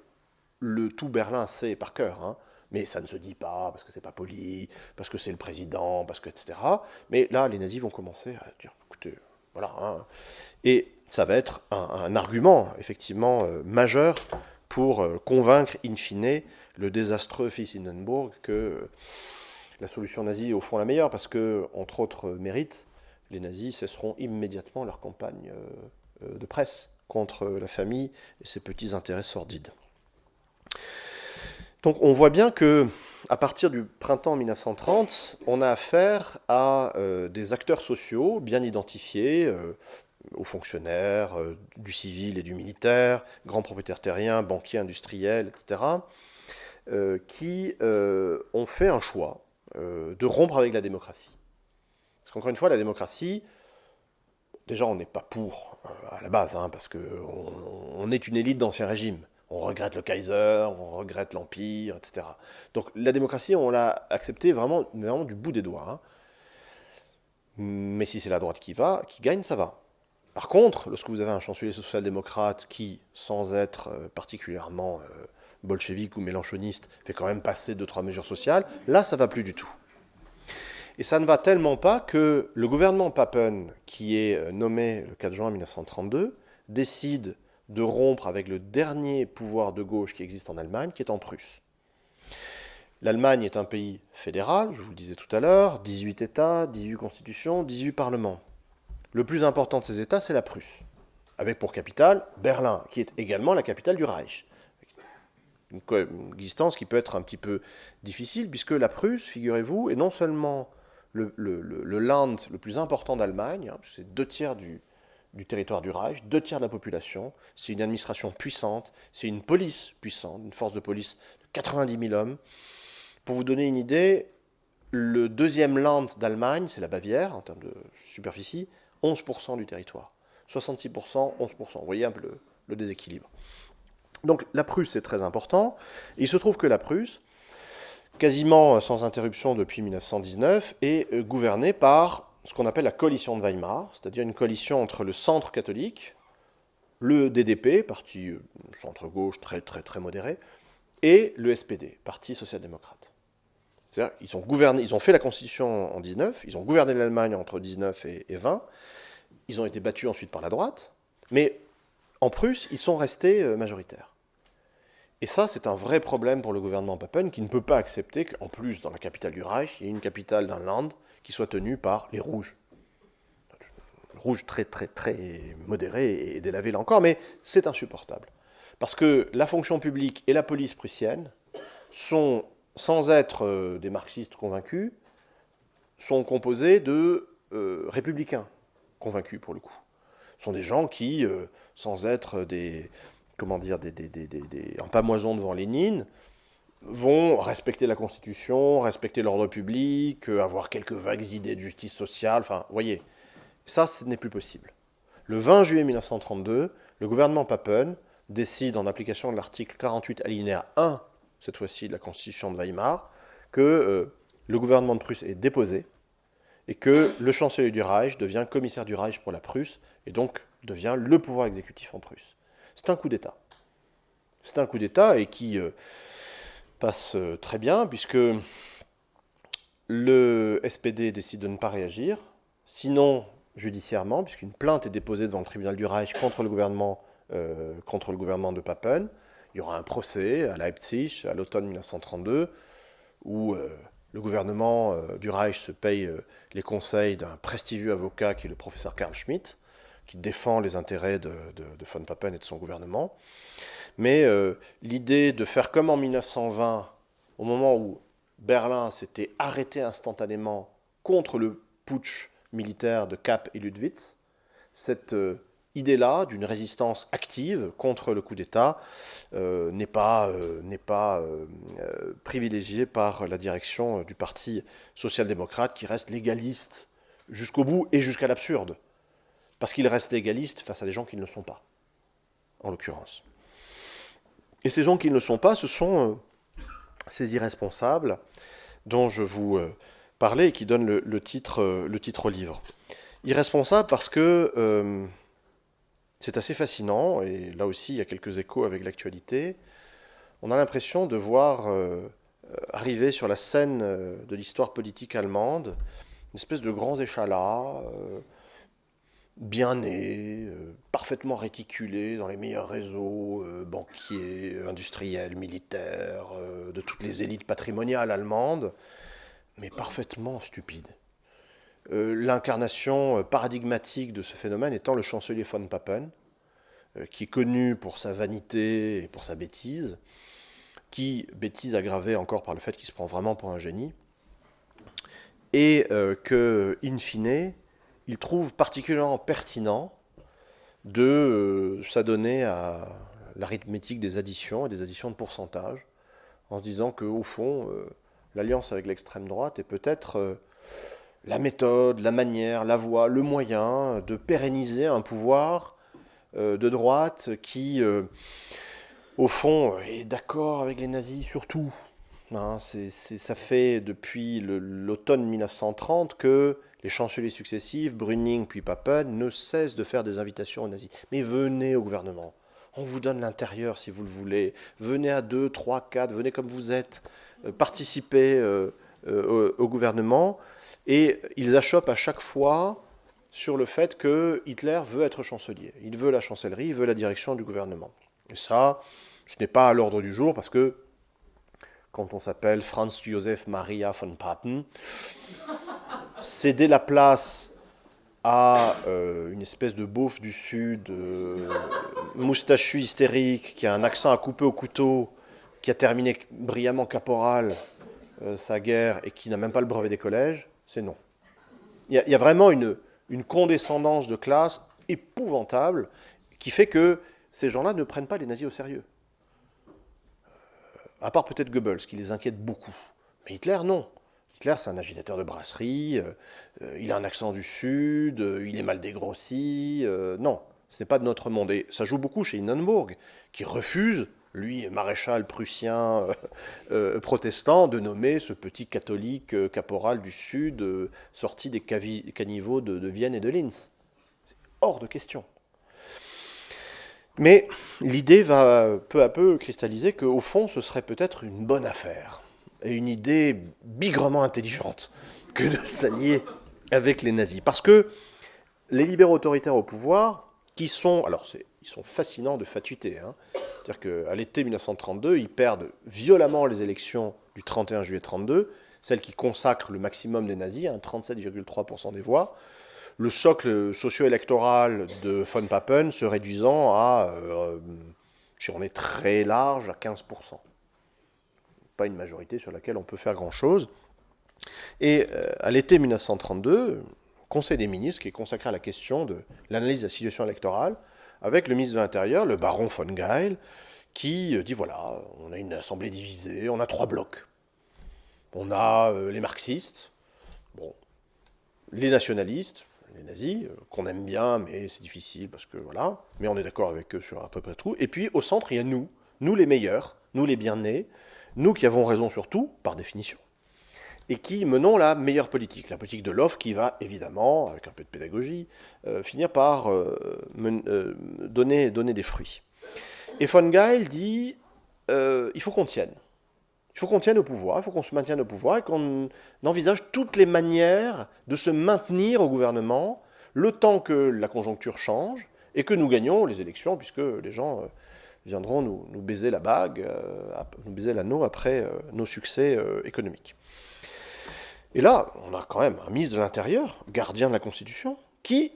le tout Berlin sait par cœur, hein, mais ça ne se dit pas, parce que c'est pas poli, parce que c'est le président, parce que, etc. Mais là, les nazis vont commencer à dire, écoutez, voilà. Hein. Et ça va être un argument, effectivement, majeur pour convaincre, in fine, le désastreux fils Hindenburg que la solution nazie est au fond la meilleure, parce que, entre autres mérites, les nazis cesseront immédiatement leur campagne de presse contre la famille et ses petits intérêts sordides. Donc on voit bien que à partir du printemps 1930, on a affaire à des acteurs sociaux bien identifiés, aux fonctionnaires du civil et du militaire, grands propriétaires terriens, banquiers industriels, etc., qui ont fait un choix de rompre avec la démocratie. Parce qu'encore une fois, la démocratie, déjà on n'est pas pour à la base, hein, parce qu'on est une élite d'ancien régime. On regrette le Kaiser, on regrette l'Empire, etc. Donc la démocratie, on l'a acceptée vraiment du bout des doigts. Hein. Mais si c'est la droite qui gagne, ça va. Par contre, lorsque vous avez un chancelier social-démocrate qui, sans être particulièrement bolchevique ou mélanchoniste, fait quand même passer 2-3 mesures sociales, là, ça ne va plus du tout. Et ça ne va tellement pas que le gouvernement Papen, qui est nommé le 4 juin 1932, décide de rompre avec le dernier pouvoir de gauche qui existe en Allemagne, qui est en Prusse. L'Allemagne est un pays fédéral, je vous le disais tout à l'heure, 18 États, 18 constitutions, 18 parlements. Le plus important de ces États, c'est la Prusse, avec pour capitale Berlin, qui est également la capitale du Reich. Une coexistence qui peut être un petit peu difficile, puisque la Prusse, figurez-vous, est non seulement le land le plus important d'Allemagne, hein, c'est 2/3 du territoire du Reich, 2 tiers de la population, c'est une administration puissante, c'est une police puissante, une force de police de 90 000 hommes. Pour vous donner une idée, le deuxième Land d'Allemagne, c'est la Bavière, en termes de superficie, 11% du territoire. 66%, 11%. Vous voyez un peu le déséquilibre. Donc la Prusse, c'est très important. Et il se trouve que la Prusse, quasiment sans interruption depuis 1919, est gouvernée par ce qu'on appelle la coalition de Weimar, c'est-à-dire une coalition entre le centre catholique, le DDP, parti centre-gauche très, très, très modéré, et le SPD, parti social-démocrate. C'est-à-dire ils ont fait la Constitution en 19, ils ont gouverné l'Allemagne entre 19 et 20, ils ont été battus ensuite par la droite, mais en Prusse, ils sont restés majoritaires. Et ça, c'est un vrai problème pour le gouvernement Papen qui ne peut pas accepter qu'en plus, dans la capitale du Reich, il y ait une capitale d'un land qui soit tenue par les rouges. Rouges très, très, très modérés et délavés là encore, mais c'est insupportable. Parce que la fonction publique et la police prussienne sont, sans être des marxistes convaincus, sont composés de républicains convaincus pour le coup. Ce sont des gens qui, sans être des en pamoison devant Lénine, vont respecter la Constitution, respecter l'ordre public, avoir quelques vagues idées de justice sociale, enfin, vous voyez, ça, ce n'est plus possible. Le 20 juillet 1932, le gouvernement Papen décide, en application de l'article 48 alinéa 1, cette fois-ci de la Constitution de Weimar, que le gouvernement de Prusse est déposé et que le chancelier du Reich devient commissaire du Reich pour la Prusse et donc devient le pouvoir exécutif en Prusse. C'est un coup d'État. C'est un coup d'État et qui passe très bien puisque le SPD décide de ne pas réagir, sinon judiciairement, puisqu'une plainte est déposée devant le tribunal du Reich contre le gouvernement de Papen. Il y aura un procès à Leipzig à l'automne 1932 où le gouvernement du Reich se paye les conseils d'un prestigieux avocat qui est le professeur Karl Schmitt, qui défend les intérêts de von Papen et de son gouvernement. Mais l'idée de faire comme en 1920, au moment où Berlin s'était arrêté instantanément contre le putsch militaire de Kapp et Ludwig, cette idée-là d'une résistance active contre le coup d'État n'est pas privilégiée par la direction du Parti social-démocrate qui reste légaliste jusqu'au bout et jusqu'à l'absurde. Parce qu'il reste légaliste face à des gens qui ne le sont pas, en l'occurrence. Et ces gens qui ne le sont pas, ce sont ces irresponsables dont je vous parlais et qui donnent le titre au livre. Irresponsables parce que c'est assez fascinant, et là aussi il y a quelques échos avec l'actualité. On a l'impression de voir arriver sur la scène de l'histoire politique allemande une espèce de grands échalas, bien nés, parfaitement réticulés dans les meilleurs réseaux banquiers, industriels, militaires, de toutes les élites patrimoniales allemandes, mais parfaitement stupides. L'incarnation paradigmatique de ce phénomène étant le chancelier von Papen, qui est connu pour sa vanité et pour sa bêtise, bêtise aggravée encore par le fait qu'il se prend vraiment pour un génie, et que, in fine, il trouve particulièrement pertinent de s'adonner à l'arithmétique des additions et des additions de pourcentage, en se disant qu'au fond, l'alliance avec l'extrême droite est peut-être la méthode, la manière, la voie, le moyen de pérenniser un pouvoir de droite qui, au fond, est d'accord avec les nazis surtout. Hein, ça fait depuis l'automne 1930 que les chanceliers successifs, Brüning puis Papen, ne cessent de faire des invitations aux nazis. Mais venez au gouvernement, on vous donne l'intérieur si vous le voulez, venez à 2, 3, 4, venez comme vous êtes, participez au gouvernement. Et ils achoppent à chaque fois sur le fait que Hitler veut être chancelier. Il veut la chancellerie, il veut la direction du gouvernement. Et ça, ce n'est pas à l'ordre du jour parce que quand on s'appelle Franz Josef Maria von Papen, céder la place à une espèce de beauf du Sud, moustachu hystérique, qui a un accent à couper au couteau, qui a terminé brillamment caporal sa guerre et qui n'a même pas le brevet des collèges, c'est non. Il y a vraiment une condescendance de classe épouvantable qui fait que ces gens-là ne prennent pas les nazis au sérieux. À part peut-être Goebbels, qui les inquiète beaucoup. Mais Hitler, non. Hitler, c'est un agitateur de brasserie, il a un accent du Sud, il est mal dégrossi. Non, ce n'est pas de notre monde. Et ça joue beaucoup chez Hindenburg, qui refuse, lui, maréchal prussien protestant, de nommer ce petit catholique caporal du Sud sorti des caniveaux de Vienne et de Linz. Hors de question. Mais l'idée va peu à peu cristalliser qu'au fond, ce serait peut-être une bonne affaire et une idée bigrement intelligente que de s'allier avec les nazis. Parce que les libéraux autoritaires au pouvoir, qui sont... Alors, ils sont fascinants de fatuité. Hein. C'est-à-dire qu'à l'été 1932, ils perdent violemment les élections du 31 juillet 1932, celles qui consacrent le maximum des nazis, 37,3% des voix, le socle socio-électoral de von Papen se réduisant à, si on est très large, à 15%. Pas une majorité sur laquelle on peut faire grand-chose. Et à l'été 1932, Conseil des ministres qui est consacré à la question de l'analyse de la situation électorale, avec le ministre de l'Intérieur, le baron von Geil, qui dit voilà, on a une assemblée divisée, on a 3 blocs. On a les marxistes, bon, les nationalistes, les nazis, qu'on aime bien, mais c'est difficile parce que voilà, mais on est d'accord avec eux sur à peu près tout. Et puis au centre, il y a nous les meilleurs, nous les bien-nés, nous qui avons raison sur tout, par définition, et qui menons la meilleure politique, la politique de l'offre qui va évidemment, avec un peu de pédagogie, finir par donner des fruits. Et von Geil dit il faut qu'on tienne. Il faut qu'on tienne au pouvoir, il faut qu'on se maintienne au pouvoir et qu'on envisage toutes les manières de se maintenir au gouvernement le temps que la conjoncture change et que nous gagnions les élections, puisque les gens viendront nous baiser la bague, nous baiser l'anneau après nos succès économiques. Et là, on a quand même un ministre de l'Intérieur, gardien de la Constitution, qui,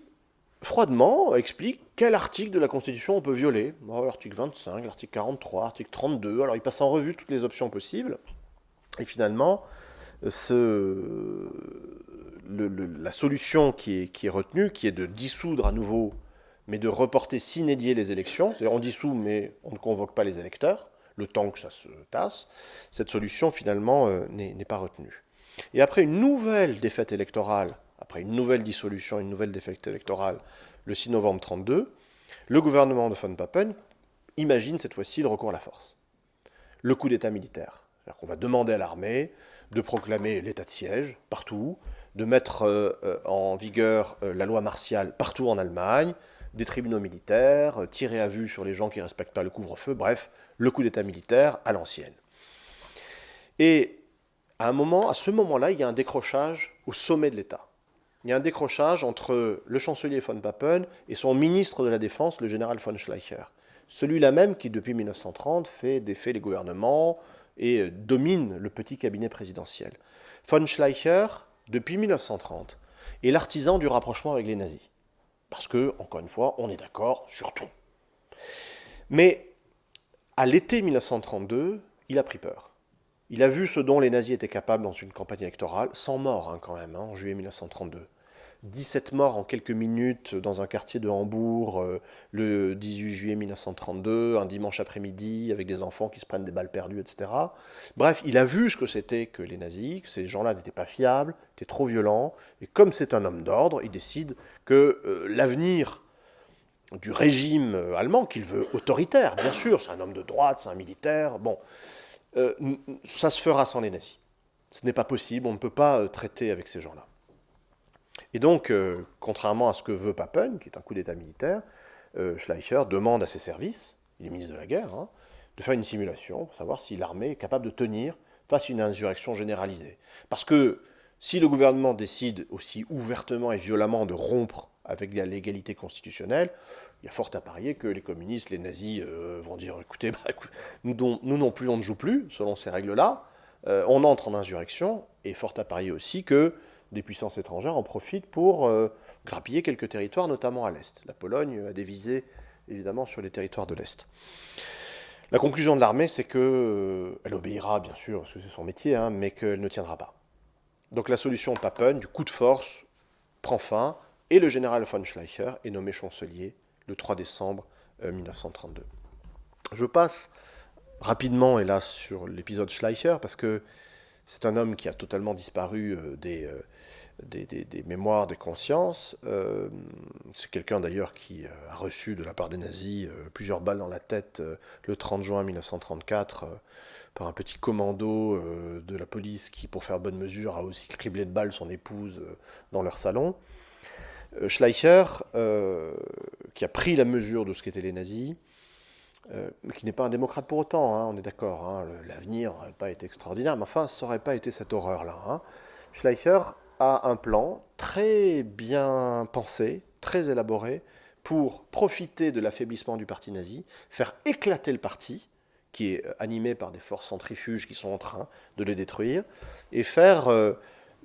froidement, explique quel article de la Constitution on peut violer. L'article 25, l'article 43, l'article 32, alors il passe en revue toutes les options possibles. Et finalement, la solution qui est retenue, qui est de dissoudre à nouveau, mais de reporter sine die les élections, c'est-à-dire on dissout mais on ne convoque pas les électeurs, le temps que ça se tasse, cette solution finalement n'est pas retenue. Et après une nouvelle défaite électorale, après une nouvelle dissolution, une nouvelle défaite électorale, le 6 novembre 1932, le gouvernement de von Papen imagine cette fois-ci le recours à la force. Le coup d'État militaire. C'est-à-dire qu'on va demander à l'armée de proclamer l'état de siège partout, de mettre en vigueur la loi martiale partout en Allemagne, des tribunaux militaires, tirer à vue sur les gens qui ne respectent pas le couvre-feu, bref, le coup d'État militaire à l'ancienne. Et à ce moment-là, il y a un décrochage au sommet de l'État. Il y a un décrochage entre le chancelier von Papen et son ministre de la Défense, le général von Schleicher. Celui-là même qui, depuis 1930, défait les gouvernements et domine le petit cabinet présidentiel. Von Schleicher, depuis 1930, est l'artisan du rapprochement avec les nazis. Parce que, encore une fois, on est d'accord sur tout. Mais à l'été 1932, il a pris peur. Il a vu ce dont les nazis étaient capables dans une campagne électorale, 100 morts quand même, en juillet 1932. 17 morts en quelques minutes dans un quartier de Hambourg le 18 juillet 1932, un dimanche après-midi, avec des enfants qui se prennent des balles perdues, etc. Bref, il a vu ce que c'était que les nazis, que ces gens-là n'étaient pas fiables, étaient trop violents, et comme c'est un homme d'ordre, il décide que l'avenir du régime allemand, qu'il veut autoritaire, bien sûr, c'est un homme de droite, c'est un militaire, bon, ça se fera sans les nazis. Ce n'est pas possible, on ne peut pas traiter avec ces gens-là. Et donc, contrairement à ce que veut Papen, qui est un coup d'État militaire, Schleicher demande à ses services, il est ministre de la guerre, de faire une simulation pour savoir si l'armée est capable de tenir face à une insurrection généralisée. Parce que si le gouvernement décide aussi ouvertement et violemment de rompre avec la légalité constitutionnelle, il y a fort à parier que les communistes, les nazis vont dire écoutez, nous non plus on ne joue plus, selon ces règles-là, on entre en insurrection, et fort à parier aussi que des puissances étrangères en profitent pour grappiller quelques territoires, notamment à l'Est. La Pologne a des visées, évidemment, sur les territoires de l'Est. La conclusion de l'armée, c'est qu'elle obéira, bien sûr, parce que c'est son métier, mais qu'elle ne tiendra pas. Donc la solution Papen, du coup de force, prend fin, et le général von Schleicher est nommé chancelier le 3 décembre 1932. Je passe rapidement, hélas, sur l'épisode Schleicher, parce que c'est un homme qui a totalement disparu des mémoires, des consciences. C'est quelqu'un d'ailleurs qui a reçu de la part des nazis plusieurs balles dans la tête le 30 juin 1934 par un petit commando de la police qui, pour faire bonne mesure, a aussi criblé de balles son épouse dans leur salon. Schleicher, qui a pris la mesure de ce qu'étaient les nazis, qui n'est pas un démocrate pour autant, hein, on est d'accord, hein, l'avenir n'aurait pas été extraordinaire, mais enfin, ça n'aurait pas été cette horreur-là. Hein. Schleicher a un plan très bien pensé, très élaboré, pour profiter de l'affaiblissement du parti nazi, faire éclater le parti, qui est animé par des forces centrifuges qui sont en train de le détruire, et faire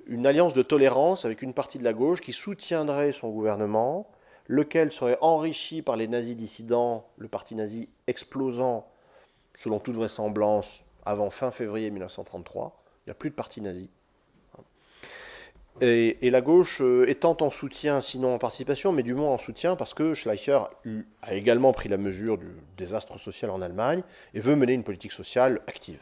une alliance de tolérance avec une partie de la gauche qui soutiendrait son gouvernement, lequel serait enrichi par les nazis dissidents, le parti nazi explosant, selon toute vraisemblance, avant fin février 1933. Il n'y a plus de parti nazi. Et la gauche étant en soutien, sinon en participation, mais du moins en soutien, parce que Schleicher a également pris la mesure du désastre social en Allemagne et veut mener une politique sociale active.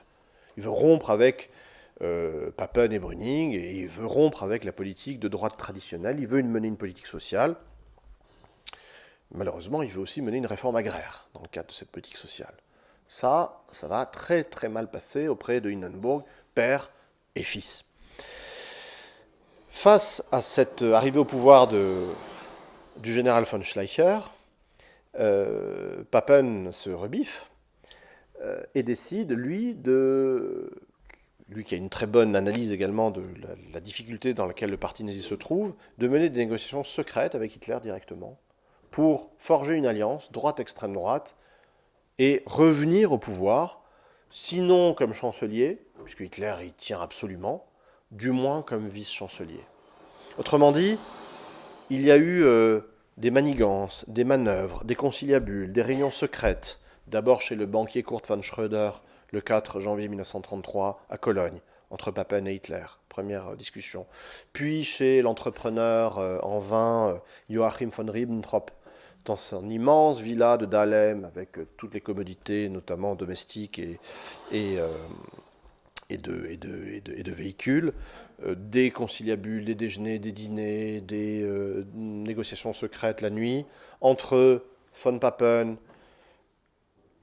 Il veut rompre avec Papen et Brüning, et il veut rompre avec la politique de droite traditionnelle. Il veut mener une politique sociale. Malheureusement, il veut aussi mener une réforme agraire dans le cadre de cette politique sociale. Ça va très très mal passer auprès de Hindenburg, père et fils. Face à cette arrivée au pouvoir du général von Schleicher, Papen se rebiffe et décide, lui qui a une très bonne analyse également de la difficulté dans laquelle le parti nazi se trouve, de mener des négociations secrètes avec Hitler directement, pour forger une alliance droite-extrême droite et revenir au pouvoir, sinon comme chancelier, puisque Hitler y tient absolument, du moins comme vice-chancelier. Autrement dit, il y a eu des manigances, des manœuvres, des conciliabules, des réunions secrètes, d'abord chez le banquier Kurt von Schröder, le 4 janvier 1933 à Cologne, entre Papen et Hitler, première discussion. Puis chez l'entrepreneur en vin Joachim von Ribbentrop, dans son immense villa de Dahlem, avec toutes les commodités, notamment domestiques et de véhicules, des conciliabules, des déjeuners, des dîners, des négociations secrètes la nuit, entre von Papen,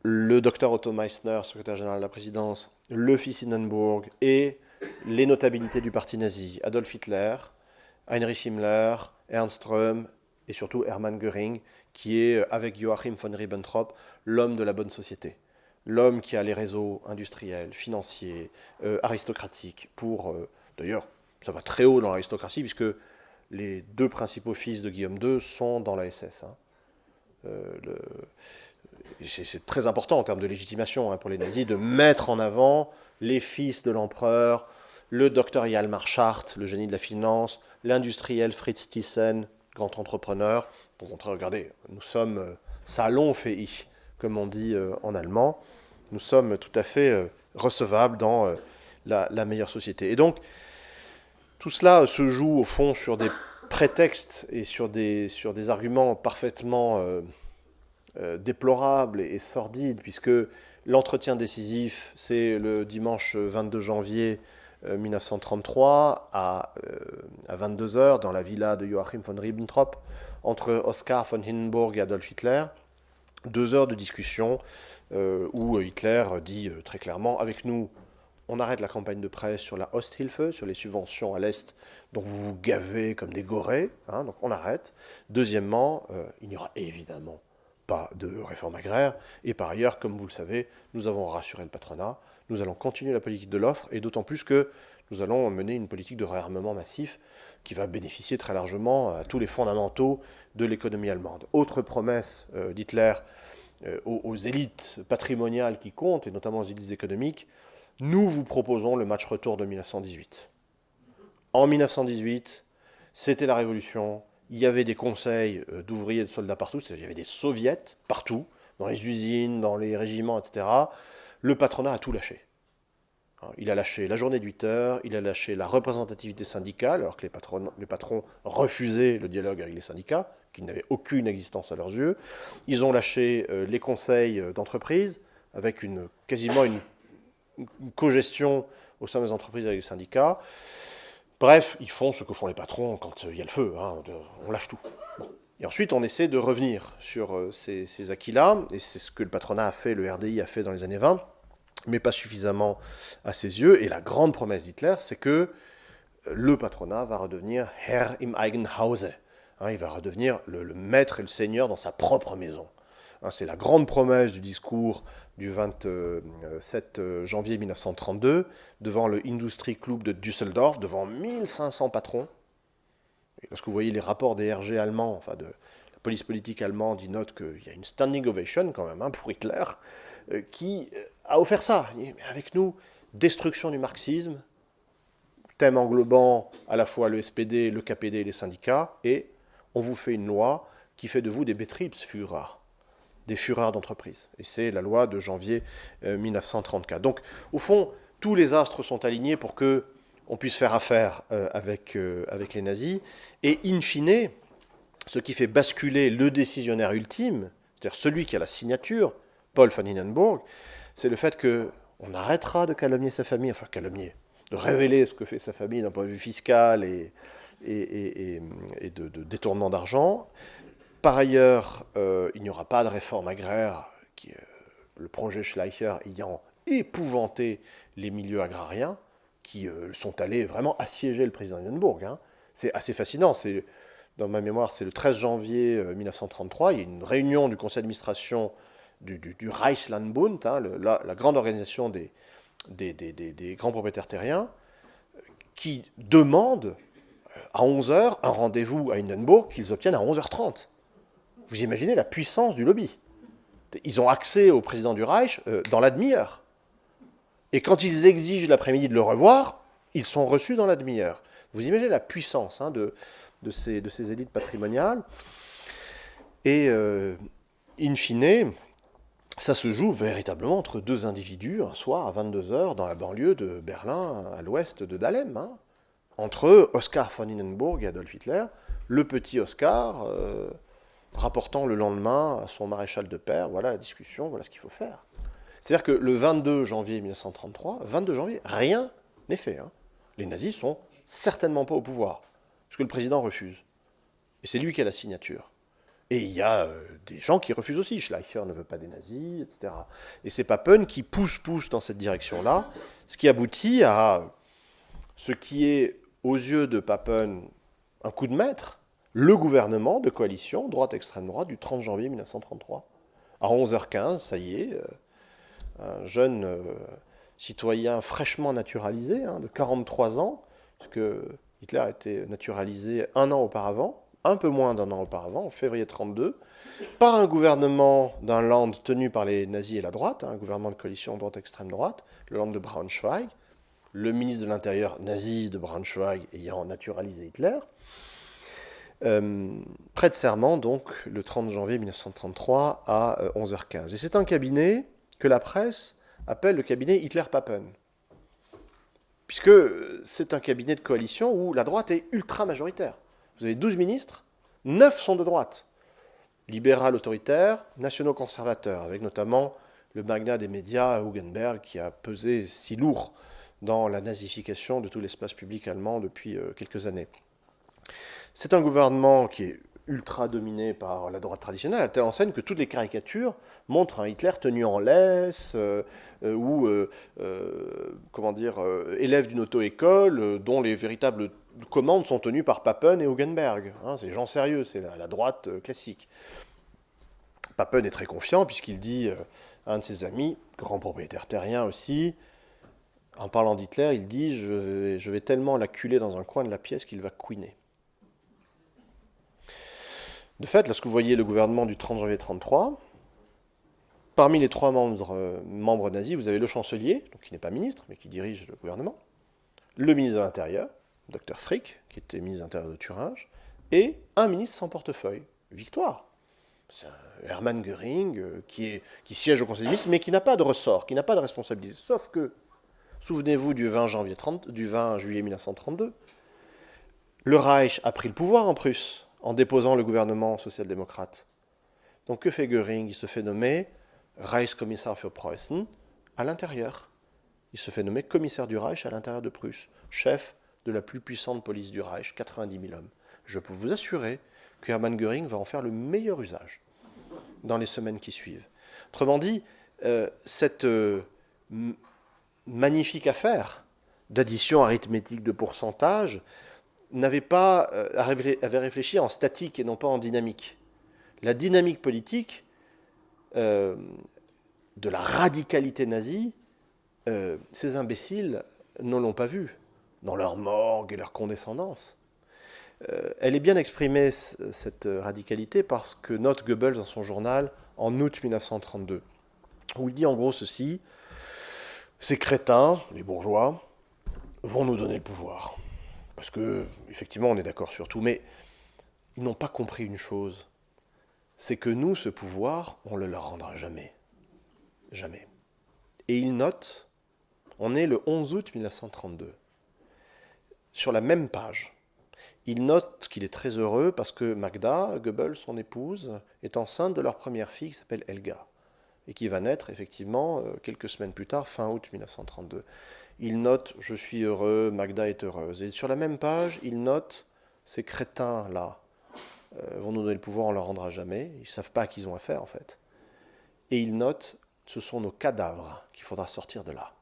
le docteur Otto Meissner, secrétaire général de la présidence, le fils Hindenburg et les notabilités du parti nazi, Adolf Hitler, Heinrich Himmler, Ernst Röhm et surtout Hermann Göring, qui est, avec Joachim von Ribbentrop, l'homme de la bonne société. L'homme qui a les réseaux industriels, financiers, aristocratiques, d'ailleurs, ça va très haut dans l'aristocratie, puisque les deux principaux fils de Guillaume II sont dans la SS. Hein. C'est très important en termes de légitimation pour les nazis de mettre en avant les fils de l'empereur, le docteur Hjalmar Schacht, le génie de la finance, l'industriel Fritz Thyssen, grand entrepreneur, pour montrer, regardez, nous sommes salonfähig, comme on dit en allemand, nous sommes tout à fait recevables dans la meilleure société. Et donc, tout cela se joue au fond sur des prétextes et sur des arguments parfaitement déplorable et sordide, puisque l'entretien décisif, c'est le dimanche 22 janvier 1933 à 22h dans la villa de Joachim von Ribbentrop, entre Oskar von Hindenburg et Adolf Hitler. 2 heures de discussion où Hitler dit très clairement, avec nous, on arrête la campagne de presse sur la Osthilfe, sur les subventions à l'Est dont vous vous gavez comme des gorées, hein, donc on arrête. Deuxièmement, il n'y aura évidemment pas de réforme agraire, et par ailleurs, comme vous le savez, nous avons rassuré le patronat, nous allons continuer la politique de l'offre, et d'autant plus que nous allons mener une politique de réarmement massif qui va bénéficier très largement à tous les fondamentaux de l'économie allemande. Autre promesse d'Hitler aux élites patrimoniales qui comptent, et notamment aux élites économiques, nous vous proposons le match retour de 1918. En 1918, c'était la révolution. Il y avait des conseils d'ouvriers et de soldats partout, c'est-à-dire il y avait des soviets partout, dans les usines, dans les régiments, etc. Le patronat a tout lâché. Il a lâché la journée de 8 heures, il a lâché la représentativité syndicale, alors que les patrons refusaient le dialogue avec les syndicats, qui n'avaient aucune existence à leurs yeux. Ils ont lâché les conseils d'entreprise, avec quasiment une co-gestion au sein des entreprises avec les syndicats. Bref, ils font ce que font les patrons quand il y a le feu, on lâche tout. Bon. Et ensuite, on essaie de revenir sur ces acquis-là, et c'est ce que le patronat a fait, le RDI a fait dans les années 20, mais pas suffisamment à ses yeux. Et la grande promesse d'Hitler, c'est que le patronat va redevenir Herr im eigenen Hause. Il va redevenir le maître et le seigneur dans sa propre maison. C'est la grande promesse du discours du 27 janvier 1932 devant le Industrie Club de Düsseldorf, devant 1500 patrons. Et lorsque vous voyez les rapports des RG allemands, enfin de la police politique allemande, ils notent qu'il y a une standing ovation quand même pour Hitler, qui a offert ça. Mais avec nous, destruction du marxisme, thème englobant à la fois le SPD, le KPD et les syndicats, et on vous fait une loi qui fait de vous des Betriebsführer, des Führers d'entreprise. Et c'est la loi de janvier 1934. Donc, au fond, tous les astres sont alignés pour que on puisse faire affaire avec les nazis. Et in fine, ce qui fait basculer le décisionnaire ultime, c'est-à-dire celui qui a la signature, Paul von Hindenburg, c'est le fait qu'on arrêtera de calomnier sa famille, enfin calomnier, de révéler ce que fait sa famille d'un point de vue fiscal et de détournement d'argent. Par ailleurs, il n'y aura pas de réforme agraire, le projet Schleicher ayant épouvanté les milieux agrariens, qui sont allés vraiment assiéger le président Hindenburg. C'est assez fascinant. Dans ma mémoire, c'est le 13 janvier 1933. Il y a une réunion du conseil d'administration du Reichslandbund, la grande organisation des grands propriétaires terriens, qui demande à 11h un rendez-vous à Hindenburg qu'ils obtiennent à 11h30. Vous imaginez la puissance du lobby. Ils ont accès au président du Reich dans la demi-heure. Et quand ils exigent l'après-midi de le revoir, ils sont reçus dans la demi-heure. Vous imaginez la puissance de ces élites patrimoniales. Et in fine, ça se joue véritablement entre deux individus, un soir à 22h, dans la banlieue de Berlin, à l'ouest de Dahlem, entre Oskar von Hindenburg et Adolf Hitler, le petit Oskar, rapportant le lendemain à son maréchal de père, voilà la discussion, voilà ce qu'il faut faire. C'est-à-dire que le 22 janvier 1933, 22 janvier, rien n'est fait. Les nazis sont certainement pas au pouvoir, parce que le président refuse. Et c'est lui qui a la signature. Et il y a des gens qui refusent aussi. Schleicher ne veut pas des nazis, etc. Et c'est Papen qui pousse dans cette direction-là, ce qui aboutit à ce qui est, aux yeux de Papen, un coup de maître, le gouvernement de coalition droite-extrême droite du 30 janvier 1933. À 11h15, ça y est, un jeune citoyen fraîchement naturalisé, de 43 ans, parce que Hitler a été naturalisé un an auparavant, un peu moins d'un an auparavant, en février 1932, par un gouvernement d'un Land tenu par les nazis et la droite, un gouvernement de coalition droite-extrême droite, le Land de Braunschweig, le ministre de l'Intérieur nazi de Braunschweig ayant naturalisé Hitler, prête serment donc le 30 janvier 1933 à 11h15. Et c'est un cabinet que la presse appelle le cabinet Hitler-Papen, puisque c'est un cabinet de coalition où la droite est ultra majoritaire. Vous avez 12 ministres, 9 sont de droite, libéral autoritaire, nationaux conservateurs, avec notamment le magnat des médias Hugenberg qui a pesé si lourd dans la nazification de tout l'espace public allemand depuis quelques années. C'est un gouvernement qui est ultra dominé par la droite traditionnelle, à telle enseigne que toutes les caricatures montrent un Hitler tenu en laisse, ou élève d'une auto-école, dont les véritables commandes sont tenues par Papen et Hugenberg. C'est des gens sérieux, c'est la droite classique. Papen est très confiant puisqu'il dit à un de ses amis, grand propriétaire terrien aussi, en parlant d'Hitler, il dit « je vais tellement l'acculer dans un coin de la pièce qu'il va couiner ». De fait, lorsque vous voyez le gouvernement du 30 janvier 1933, parmi les 3 membres nazis, vous avez le chancelier, donc qui n'est pas ministre, mais qui dirige le gouvernement, le ministre de l'Intérieur, Dr Frick, qui était ministre de l'Intérieur de Thuringe, et un ministre sans portefeuille, Victoire. C'est Hermann Göring, qui siège au Conseil des ministres, mais qui n'a pas de ressort, qui n'a pas de responsabilité. Sauf Souvenez-vous du 20 juillet 1932. Le Reich a pris le pouvoir en Prusse en déposant le gouvernement social-démocrate. Donc que fait Göring? Il se fait nommer Reichskommissar für Preußen à l'intérieur. Il se fait nommer commissaire du Reich à l'intérieur de Prusse, chef de la plus puissante police du Reich, 90 000 hommes. Je peux vous assurer que Hermann Göring va en faire le meilleur usage dans les semaines qui suivent. Autrement dit, cette magnifique affaire d'addition arithmétique de pourcentage avait réfléchi en statique et non pas en dynamique. La dynamique politique de la radicalité nazie, ces imbéciles ne l'ont pas vue dans leur morgue et leur condescendance. Elle est bien exprimée, cette radicalité, parce que note Goebbels dans son journal en août 1932, où il dit en gros ceci: ces crétins, les bourgeois, vont nous donner le pouvoir. Parce que, effectivement, on est d'accord sur tout, mais ils n'ont pas compris une chose, c'est que nous, ce pouvoir, on ne le leur rendra jamais. Jamais. Et il note, on est le 11 août 1932, sur la même page, il note qu'il est très heureux parce que Magda, Goebbels, son épouse, est enceinte de leur première fille qui s'appelle Helga, et qui va naître effectivement quelques semaines plus tard, fin août 1932. Il note « Je suis heureux, Magda est heureuse ». Et sur la même page, il note « Ces crétins-là vont nous donner le pouvoir, on ne leur rendra jamais. » Ils ne savent pas à qui ils ont affaire, en fait. Et il note « Ce sont nos cadavres qu'il faudra sortir de là.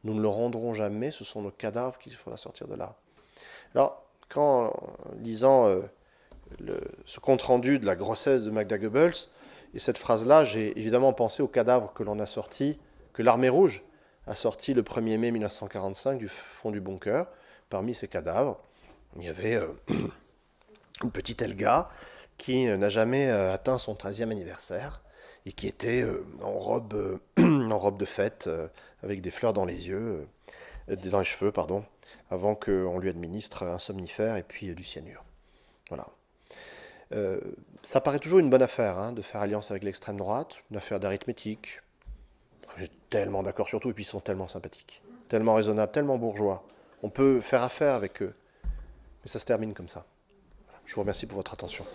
Nous ne le rendrons jamais, ce sont nos cadavres qu'il faudra sortir de là. » Alors, quand, lisant ce compte-rendu de la grossesse de Magda Goebbels, et cette phrase-là, j'ai évidemment pensé aux cadavres que l'on a sortis, que l'armée rouge a sorti le 1er mai 1945 du fond du bunker. Parmi ces cadavres, il y avait une petite Helga qui n'a jamais atteint son 13e anniversaire et qui était en robe de fête avec des fleurs dans les yeux, dans les cheveux, pardon, avant qu'on lui administre un somnifère et puis du cyanure. Voilà. Ça paraît toujours une bonne affaire de faire alliance avec l'extrême droite, une affaire d'arithmétique. J'ai tellement d'accord sur tout, et puis ils sont tellement sympathiques, tellement raisonnables, tellement bourgeois. On peut faire affaire avec eux, mais ça se termine comme ça. Je vous remercie pour votre attention.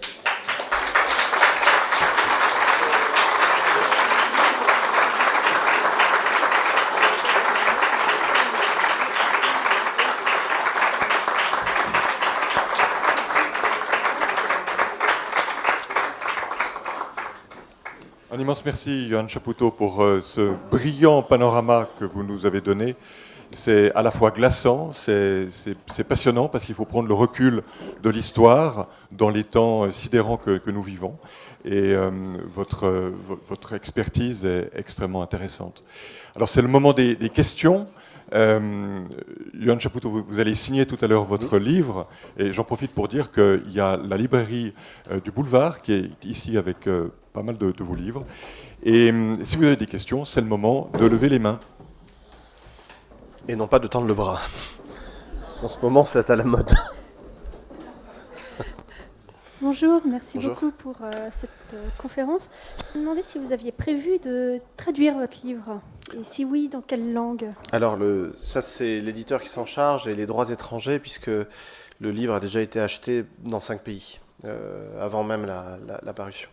Un immense merci, Johann Chapoutot, pour ce brillant panorama que vous nous avez donné. C'est à la fois glaçant, c'est passionnant, parce qu'il faut prendre le recul de l'histoire dans les temps sidérants que nous vivons. Et votre expertise est extrêmement intéressante. Alors, c'est le moment des questions. Johann Chapoutot, vous allez signer tout à l'heure votre livre, et j'en profite pour dire qu'il y a la librairie du Boulevard qui est ici avec pas mal de vos livres. Et si vous avez des questions, c'est le moment de lever les mains. Et non pas de tendre le bras. Parce qu'en ce moment, c'est à la mode. Bonjour, merci Bonjour. beaucoup pour cette conférence. Je me demandais si vous aviez prévu de traduire votre livre, et si oui, dans quelle langue? Alors, ça, c'est l'éditeur qui s'en charge, et les droits étrangers, puisque le livre a déjà été acheté dans 5 pays, avant même la parution.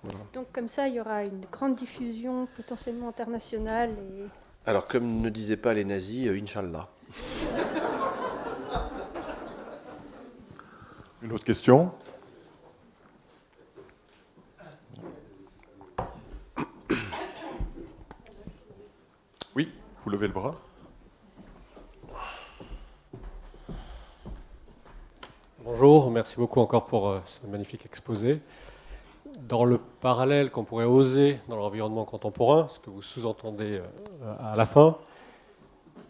Voilà. Donc comme ça, il y aura une grande diffusion potentiellement internationale. Alors, comme ne disaient pas les nazis, Inch'Allah. Une autre question? Oui, vous levez le bras. Bonjour, merci beaucoup encore pour ce magnifique exposé. Dans le parallèle qu'on pourrait oser dans l'environnement contemporain, ce que vous sous-entendez à la fin,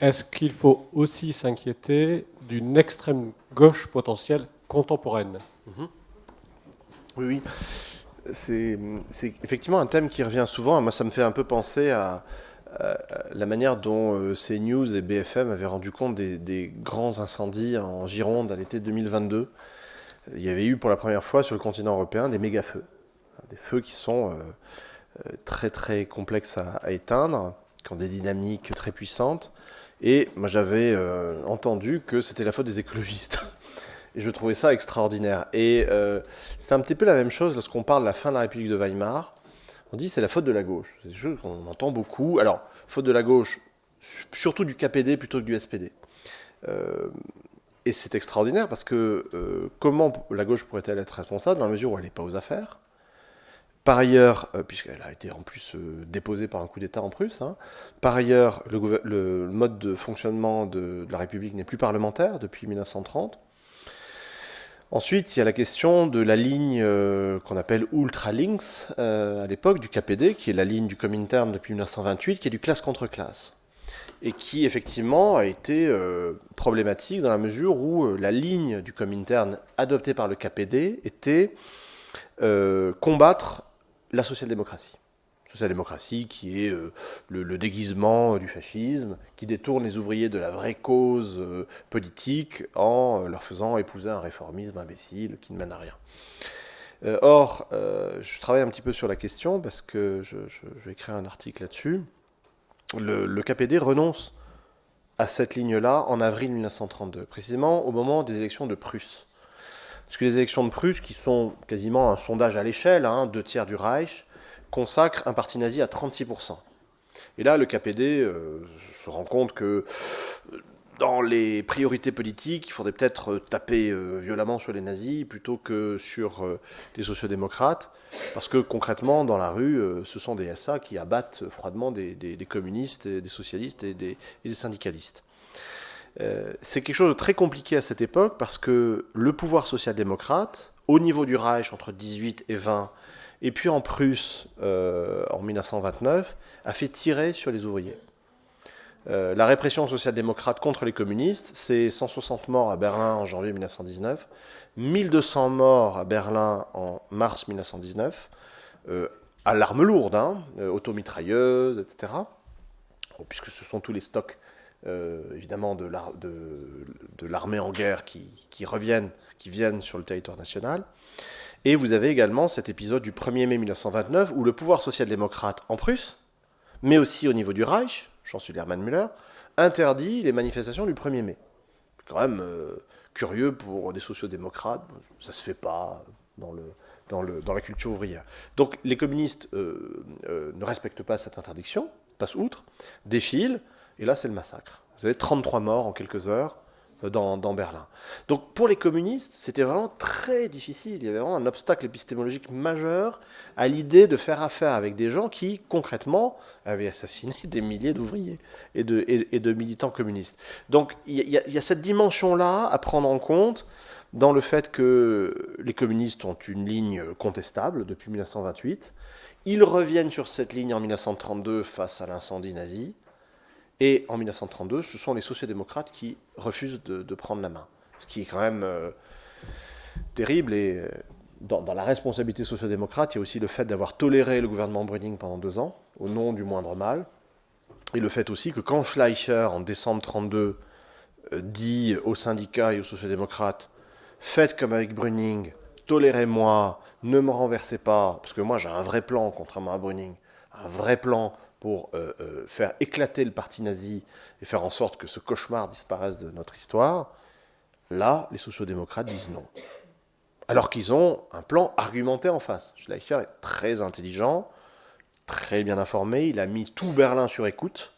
est-ce qu'il faut aussi s'inquiéter d'une extrême gauche potentielle contemporaine? Oui. C'est effectivement un thème qui revient souvent. Moi, ça me fait un peu penser à la manière dont CNews et BFM avaient rendu compte des grands incendies en Gironde à l'été 2022. Il y avait eu pour la première fois sur le continent européen des méga-feux. Des feux qui sont très très complexes à éteindre, qui ont des dynamiques très puissantes. Et moi, j'avais entendu que c'était la faute des écologistes. Et je trouvais ça extraordinaire. Et c'est un petit peu la même chose lorsqu'on parle de la fin de la République de Weimar. On dit c'est la faute de la gauche. C'est des choses qu'on entend beaucoup. Alors, faute de la gauche, surtout du KPD plutôt que du SPD. Et c'est extraordinaire parce que comment la gauche pourrait-elle être responsable dans la mesure où elle n'est pas aux affaires? Par ailleurs, puisqu'elle a été en plus déposée par un coup d'État en Prusse, hein, par ailleurs, le mode de fonctionnement de la République n'est plus parlementaire depuis 1930. Ensuite, il y a la question de la ligne qu'on appelle ultra-links à l'époque du KPD, qui est la ligne du Comintern depuis 1928, qui est du classe contre classe. Et qui, effectivement, a été problématique dans la mesure où la ligne du Comintern adoptée par le KPD était combattre la social-démocratie. Social-démocratie qui est le déguisement du fascisme, qui détourne les ouvriers de la vraie cause politique en leur faisant épouser un réformisme imbécile qui ne mène à rien. Or, je travaille un petit peu sur la question parce que je vais écrire un article là-dessus. Le KPD renonce à cette ligne-là en avril 1932, précisément au moment des élections de Prusse. Parce que les élections de Prusse, qui sont quasiment un sondage à l'échelle, 2/3 du Reich, consacrent un parti nazi à 36%. Et là, le KPD se rend compte que dans les priorités politiques, il faudrait peut-être taper violemment sur les nazis plutôt que sur les sociodémocrates, parce que concrètement, dans la rue, ce sont des SA qui abattent froidement des communistes, des socialistes et des syndicalistes. C'est quelque chose de très compliqué à cette époque, parce que le pouvoir social-démocrate, au niveau du Reich entre 18 et 20, et puis en Prusse en 1929, a fait tirer sur les ouvriers. La répression social-démocrate contre les communistes, c'est 160 morts à Berlin en janvier 1919, 1200 morts à Berlin en mars 1919, à l'arme lourde, automitrailleuses, etc. Puisque ce sont tous les stocks, évidemment, de l'armée en guerre qui viennent sur le territoire national. Et vous avez également cet épisode du 1er mai 1929, où le pouvoir social-démocrate en Prusse, mais aussi au niveau du Reich, chancelier Hermann Müller, interdit les manifestations du 1er mai. C'est quand même curieux pour des sociodémocrates, ça ne se fait pas dans la culture ouvrière. Donc les communistes ne respectent pas cette interdiction, passent outre, défilent, et là c'est le massacre. Vous avez 33 morts en quelques heures dans Berlin. Donc pour les communistes, c'était vraiment très difficile. Il y avait vraiment un obstacle épistémologique majeur à l'idée de faire affaire avec des gens qui, concrètement, avaient assassiné des milliers d'ouvriers et de militants communistes. Donc il y a cette dimension-là à prendre en compte dans le fait que les communistes ont une ligne contestable depuis 1928. Ils reviennent sur cette ligne en 1932 face à l'incendie nazi. Et en 1932, ce sont les sociodémocrates qui refusent de prendre la main. Ce qui est quand même terrible. Et dans la responsabilité sociodémocrate, il y a aussi le fait d'avoir toléré le gouvernement Brüning pendant 2 ans, au nom du moindre mal. Et le fait aussi que quand Schleicher, en décembre 1932, dit aux syndicats et aux sociodémocrates « Faites comme avec Brüning, tolérez-moi, ne me renversez pas, parce que moi j'ai un vrai plan, contrairement à Brüning, un vrai plan pour faire éclater le parti nazi et faire en sorte que ce cauchemar disparaisse de notre histoire », là, les sociodémocrates disent non. Alors qu'ils ont un plan argumenté en face. Schleicher est très intelligent, très bien informé, il a mis tout Berlin sur écoute,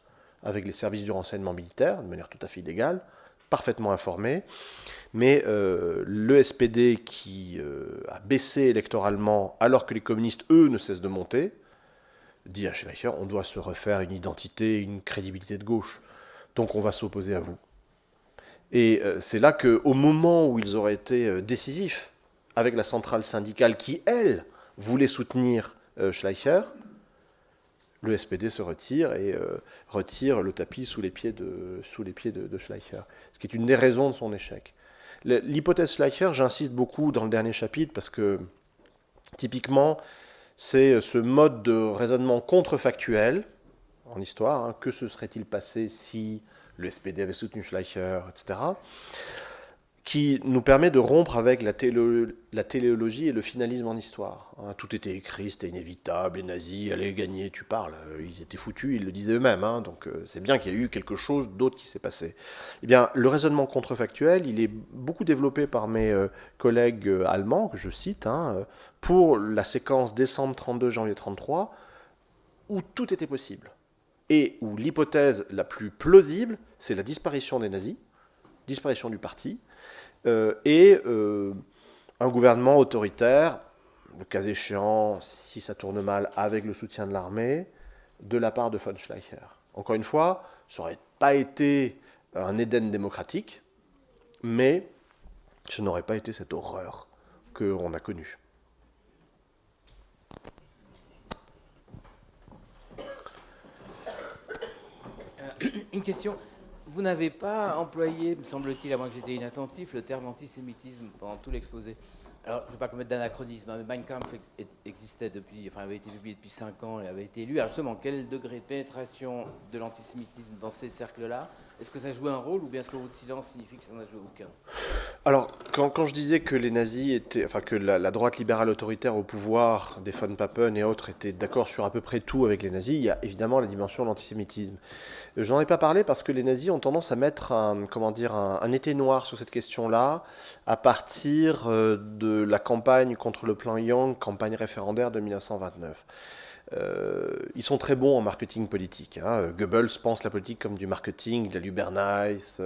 avec les services du renseignement militaire, de manière tout à fait illégale, parfaitement informé. Mais le SPD qui a baissé électoralement, alors que les communistes, eux, ne cessent de monter, dit à Schleicher, on doit se refaire une identité, une crédibilité de gauche. Donc on va s'opposer à vous. Et c'est là qu'au moment où ils auraient été décisifs, avec la centrale syndicale qui, elle, voulait soutenir Schleicher, le SPD se retire et retire le tapis sous les pieds de Schleicher. Ce qui est une des raisons de son échec. L'hypothèse Schleicher, j'insiste beaucoup dans le dernier chapitre, parce que, typiquement, c'est ce mode de raisonnement contrefactuel en histoire. Que se serait-il passé si le SPD avait soutenu Schleicher, etc., qui nous permet de rompre avec la téléologie et le finalisme en histoire. Hein, tout était écrit, c'était inévitable, les nazis allaient gagner, tu parles, ils étaient foutus, ils le disaient eux-mêmes, hein, donc c'est bien qu'il y a eu quelque chose d'autre qui s'est passé. Eh bien, le raisonnement contrefactuel, il est beaucoup développé par mes collègues allemands, que je cite, hein, pour la séquence décembre 32, janvier 33, où tout était possible, et où l'hypothèse la plus plausible, c'est la disparition des nazis, disparition du parti, et un gouvernement autoritaire, le cas échéant, si ça tourne mal, avec le soutien de l'armée, de la part de von Schleicher. Encore une fois, ça n'aurait pas été un Éden démocratique, mais ce n'aurait pas été cette horreur qu'on a connue. Une question. Vous n'avez pas employé, me semble-t-il, à moins que j'étais inattentif, le terme antisémitisme pendant tout l'exposé. Alors, je ne vais pas commettre d'anachronisme, mais Mein Kampf existait depuis, enfin, avait été publié depuis 5 ans et avait été lu. Alors justement, quel est le degré de pénétration de l'antisémitisme dans ces cercles-là? Est-ce que ça joue un rôle ou bien est-ce que votre silence signifie que ça n'a joué aucun? Alors, quand je disais que les nazis étaient, enfin que la droite libérale autoritaire au pouvoir, des von Papen et autres, étaient d'accord sur à peu près tout avec les nazis, il y a évidemment la dimension de l'antisémitisme. Je n'en ai pas parlé parce que les nazis ont tendance à mettre un été noir sur cette question-là à partir de la campagne contre le plan Young, campagne référendaire de 1929. Ils sont très bons en marketing politique. Hein. Goebbels pense la politique comme du marketing, de la Lüberneiss.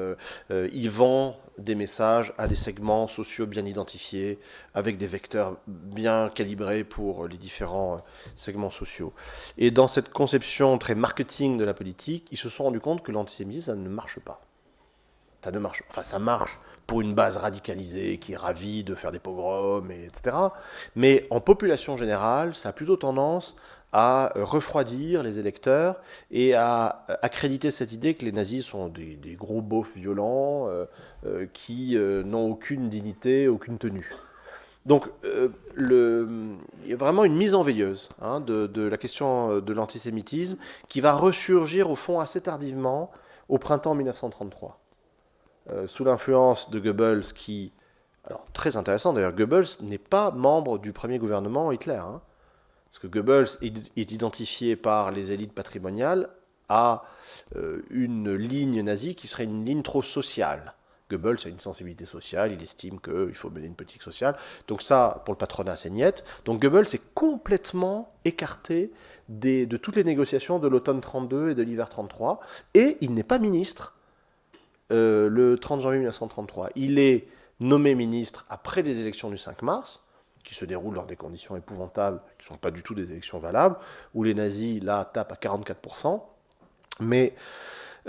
Il vend des messages à des segments sociaux bien identifiés, avec des vecteurs bien calibrés pour les différents segments sociaux. Et dans cette conception très marketing de la politique, ils se sont rendus compte que l'antisémitisme, ça ne marche pas. Ça ne marche, enfin ça marche pour une base radicalisée qui est ravie de faire des pogroms, etc. Mais en population générale, ça a plutôt tendance à refroidir les électeurs et à accréditer cette idée que les nazis sont des gros beaufs violents qui n'ont aucune dignité, aucune tenue. Donc il y a vraiment une mise en veilleuse hein, de la question de l'antisémitisme qui va ressurgir au fond assez tardivement au printemps 1933. Sous l'influence de Goebbels qui... Alors très intéressant d'ailleurs, Goebbels n'est pas membre du premier gouvernement Hitler, hein. Parce que Goebbels est identifié par les élites patrimoniales à une ligne nazie qui serait une ligne trop sociale. Goebbels a une sensibilité sociale, il estime qu'il faut mener une politique sociale. Donc ça, pour le patronat, c'est niette. Donc Goebbels est complètement écarté de toutes les négociations de l'automne 32 et de l'hiver 33. Et il n'est pas ministre le 30 janvier 1933. Il est nommé ministre après les élections du 5 mars, qui se déroulent dans des conditions épouvantables, qui ne sont pas du tout des élections valables, où les nazis, là, tapent à 44%, mais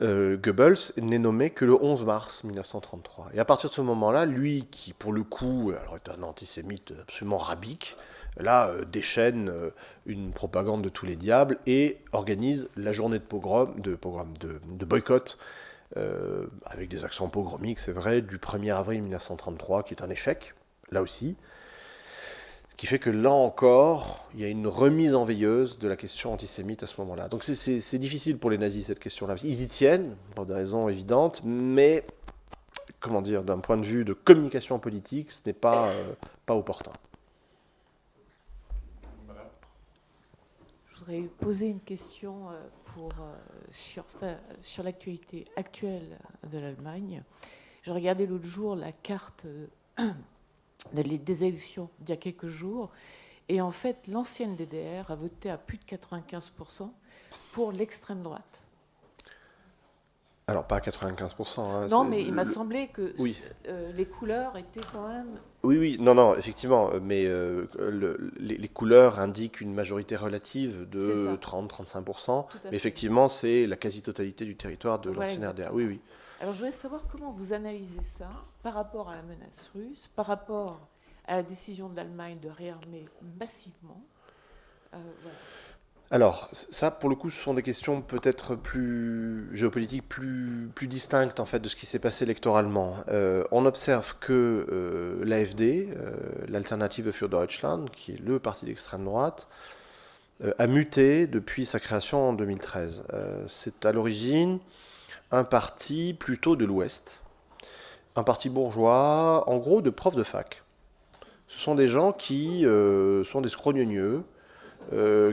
Goebbels n'est nommé que le 11 mars 1933. Et à partir de ce moment-là, lui, qui, pour le coup, alors, est un antisémite absolument rabique, là, déchaîne une propagande de tous les diables et organise la journée de boycott, avec des accents pogromiques, c'est vrai, du 1er avril 1933, qui est un échec, là aussi. Ce qui fait que là encore, il y a une remise en veilleuse de la question antisémite à ce moment-là. Donc c'est difficile pour les nazis, cette question-là. Ils y tiennent, pour des raisons évidentes, mais, comment dire, d'un point de vue de communication politique, ce n'est pas opportun. Je voudrais poser une question sur l'actualité actuelle de l'Allemagne. Je regardais l'autre jour la carte des élections d'il y a quelques jours, et en fait, l'ancienne DDR a voté à plus de 95% pour l'extrême droite. Alors, pas à 95%. Hein, non, mais il m'a semblé que oui. Les couleurs étaient quand même... Oui, non, effectivement, mais les couleurs indiquent une majorité relative de 30-35%, mais effectivement, c'est la quasi-totalité du territoire de l'ancienne RDA. Oui. Alors, je voulais savoir comment vous analysez ça par rapport à la menace russe, par rapport à la décision de l'Allemagne de réarmer massivement. Voilà. Alors, ça, pour le coup, ce sont des questions peut-être plus géopolitiques, plus distinctes, en fait, de ce qui s'est passé électoralement. On observe que l'AfD, l'Alternative für Deutschland, qui est le parti d'extrême droite, a muté depuis sa création en 2013. C'est à l'origine un parti plutôt de l'Ouest, un parti bourgeois, en gros de profs de fac. Ce sont des gens qui sont des scrogneux,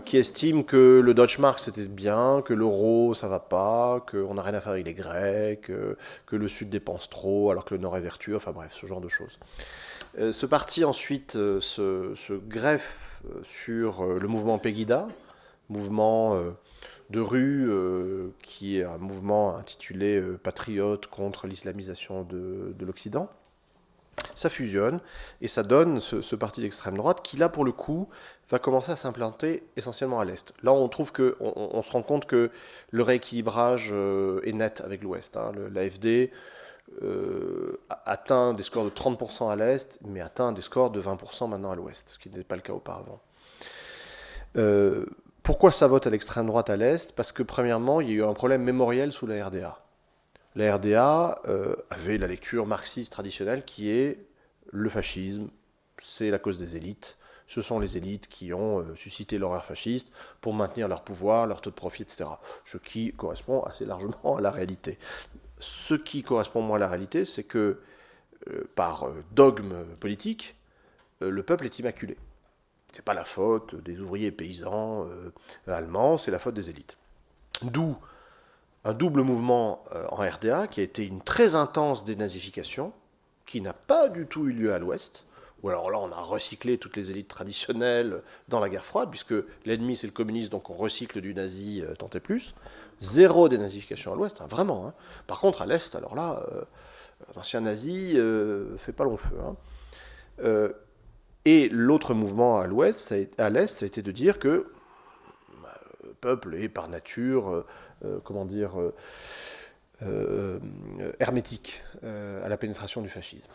qui estiment que le Deutschmark c'était bien, que l'euro ça va pas, qu'on n'a rien à faire avec les Grecs, que le Sud dépense trop alors que le Nord est vertueux, enfin bref, ce genre de choses. Ce parti ensuite se greffe sur le mouvement Pegida, mouvement de rue qui est un mouvement intitulé Patriote contre l'islamisation de l'Occident. Ça fusionne et ça donne ce parti d'extrême droite qui, là, pour le coup, va commencer à s'implanter essentiellement à l'Est. Là, on trouve que, on se rend compte que le rééquilibrage est net avec l'Ouest. Hein. L'AfD atteint des scores de 30% à l'Est, mais atteint des scores de 20% maintenant à l'Ouest, ce qui n'était pas le cas auparavant. Pourquoi ça vote à l'extrême droite à l'Est? Parce que, premièrement, il y a eu un problème mémoriel sous la RDA. La RDA avait la lecture marxiste traditionnelle qui est le fascisme, c'est la cause des élites. Ce sont les élites qui ont suscité l'horreur fasciste pour maintenir leur pouvoir, leur taux de profit, etc. Ce qui correspond assez largement à la réalité. Ce qui correspond moins à la réalité, c'est que par dogme politique, le peuple est immaculé. Ce n'est pas la faute des ouvriers paysans allemands, c'est la faute des élites. D'où un double mouvement en RDA qui a été une très intense dénazification, qui n'a pas du tout eu lieu à l'Ouest, ou alors là on a recyclé toutes les élites traditionnelles dans la guerre froide, puisque l'ennemi c'est le communisme, donc on recycle du nazi tant et plus. Zéro dénazification à l'Ouest, hein, vraiment. Hein. Par contre à l'Est, alors là, l'ancien nazi fait pas long feu. Hein. Et l'autre mouvement à l'Ouest, à l'Est, ça a été de dire que le peuple est par nature, hermétique à la pénétration du fascisme.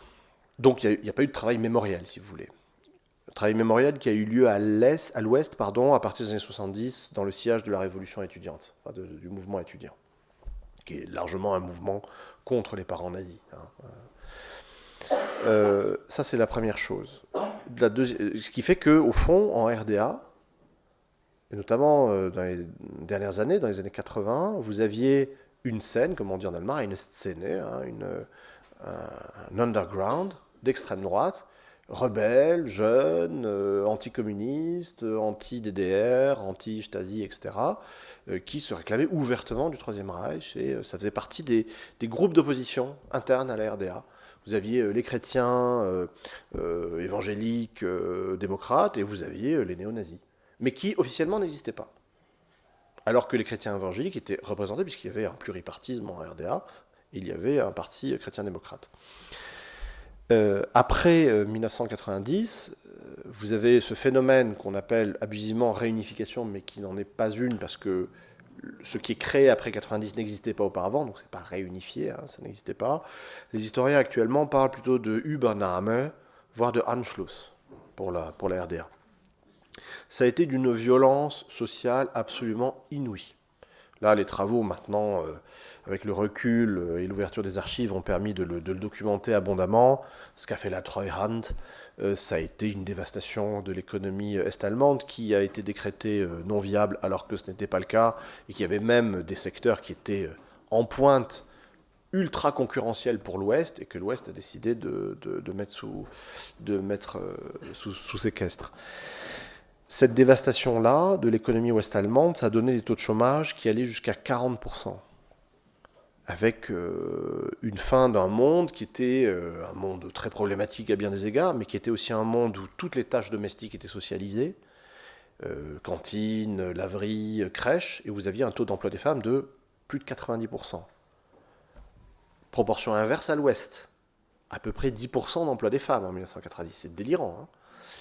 Donc il n'y a pas eu de travail mémoriel, si vous voulez. Le travail mémoriel qui a eu lieu à l'Ouest, à partir des années 70, dans le sillage de la révolution étudiante, enfin du mouvement étudiant, qui est largement un mouvement contre les parents nazis. Hein. Ça, c'est la première chose. Ce qui fait qu'au fond, en RDA, et notamment dans les dernières années, dans les années 80, vous aviez une scène, comme on dit en allemand, une Szene, hein, un underground d'extrême droite, rebelle, jeune, anticommuniste, anti-DDR, anti-Stasi, etc., qui se réclamait ouvertement du Troisième Reich, et ça faisait partie des groupes d'opposition internes à la RDA. Vous aviez les chrétiens évangéliques, démocrates, et vous aviez les néo-nazis, mais qui officiellement n'existaient pas. Alors que les chrétiens évangéliques étaient représentés, puisqu'il y avait un pluripartisme en RDA, et il y avait un parti chrétien-démocrate. Après 1990, vous avez ce phénomène qu'on appelle abusivement réunification, mais qui n'en est pas une, parce que ce qui est créé après 90 n'existait pas auparavant, donc c'est pas réunifié, hein, ça n'existait pas. Les historiens actuellement parlent plutôt de Übernahme, voire de Anschluss pour la RDA. Ça a été d'une violence sociale absolument inouïe. Là, les travaux maintenant, avec le recul et l'ouverture des archives, ont permis de le documenter abondamment. Ce qu'a fait la Treuhand, ça a été une dévastation de l'économie est-allemande qui a été décrétée non viable alors que ce n'était pas le cas, et qu'il y avait même des secteurs qui étaient en pointe, ultra concurrentiels pour l'Ouest, et que l'Ouest a décidé de mettre sous séquestre. Cette dévastation-là de l'économie ouest-allemande, ça a donné des taux de chômage qui allaient jusqu'à 40%. Avec une fin d'un monde qui était un monde très problématique à bien des égards, mais qui était aussi un monde où toutes les tâches domestiques étaient socialisées, cantine, laverie, crèche, et vous aviez un taux d'emploi des femmes de plus de 90%. Proportion inverse à l'Ouest, à peu près 10% d'emploi des femmes en 1990, c'est délirant. Hein.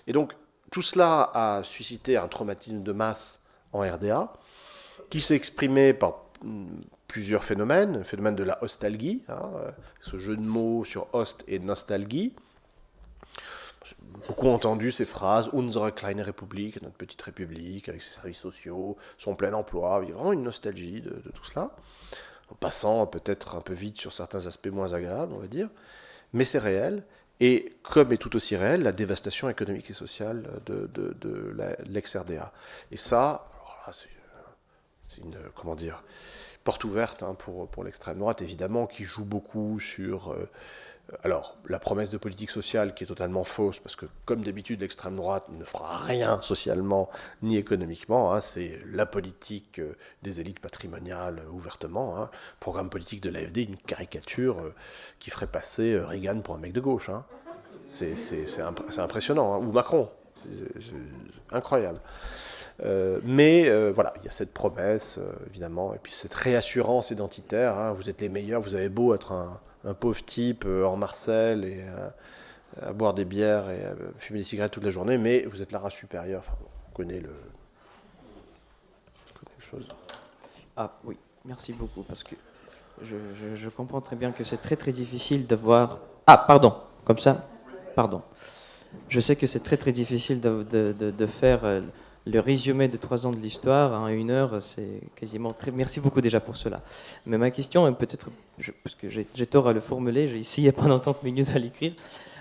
Et donc, tout cela a suscité un traumatisme de masse en RDA, qui s'est exprimé par plusieurs phénomènes. Le phénomène de la ostalgie, hein, ce jeu de mots sur Ost et nostalgie. J'ai beaucoup entendu ces phrases, Unsere kleine Republik, notre petite république, avec ses services sociaux, son plein emploi. Il y a vraiment une nostalgie de tout cela, en passant peut-être un peu vite sur certains aspects moins agréables, on va dire. Mais c'est réel. Et comme est tout aussi réel, la dévastation économique et sociale de l'ex-RDA. Et ça, alors là, c'est une, comment dire, porte ouverte hein, pour l'extrême droite, évidemment, qui joue beaucoup sur alors, la promesse de politique sociale qui est totalement fausse, parce que comme d'habitude, l'extrême droite ne fera rien socialement ni économiquement, hein, c'est la politique des élites patrimoniales ouvertement, hein, programme politique de l'AfD, une caricature qui ferait passer Reagan pour un mec de gauche. Hein. C'est impressionnant, hein, ou Macron, c'est incroyable. Mais voilà, il y a cette promesse, évidemment, et puis cette réassurance identitaire, hein, vous êtes les meilleurs, vous avez beau être un pauvre type en Marseille et à boire des bières et à fumer des cigarettes toute la journée, mais vous êtes la race supérieure. Enfin, on connaît le chose. Ah oui, merci beaucoup, parce que je comprends très bien que c'est très très difficile de voir... Ah, pardon, comme ça, pardon. Je sais que c'est très très difficile de faire le résumé de 3 ans de l'histoire en 1 heure, c'est quasiment très... Merci beaucoup déjà pour cela. Mais ma question est peut-être, parce que j'ai tort à le formuler, j'ai essayé pendant 30 minutes à l'écrire.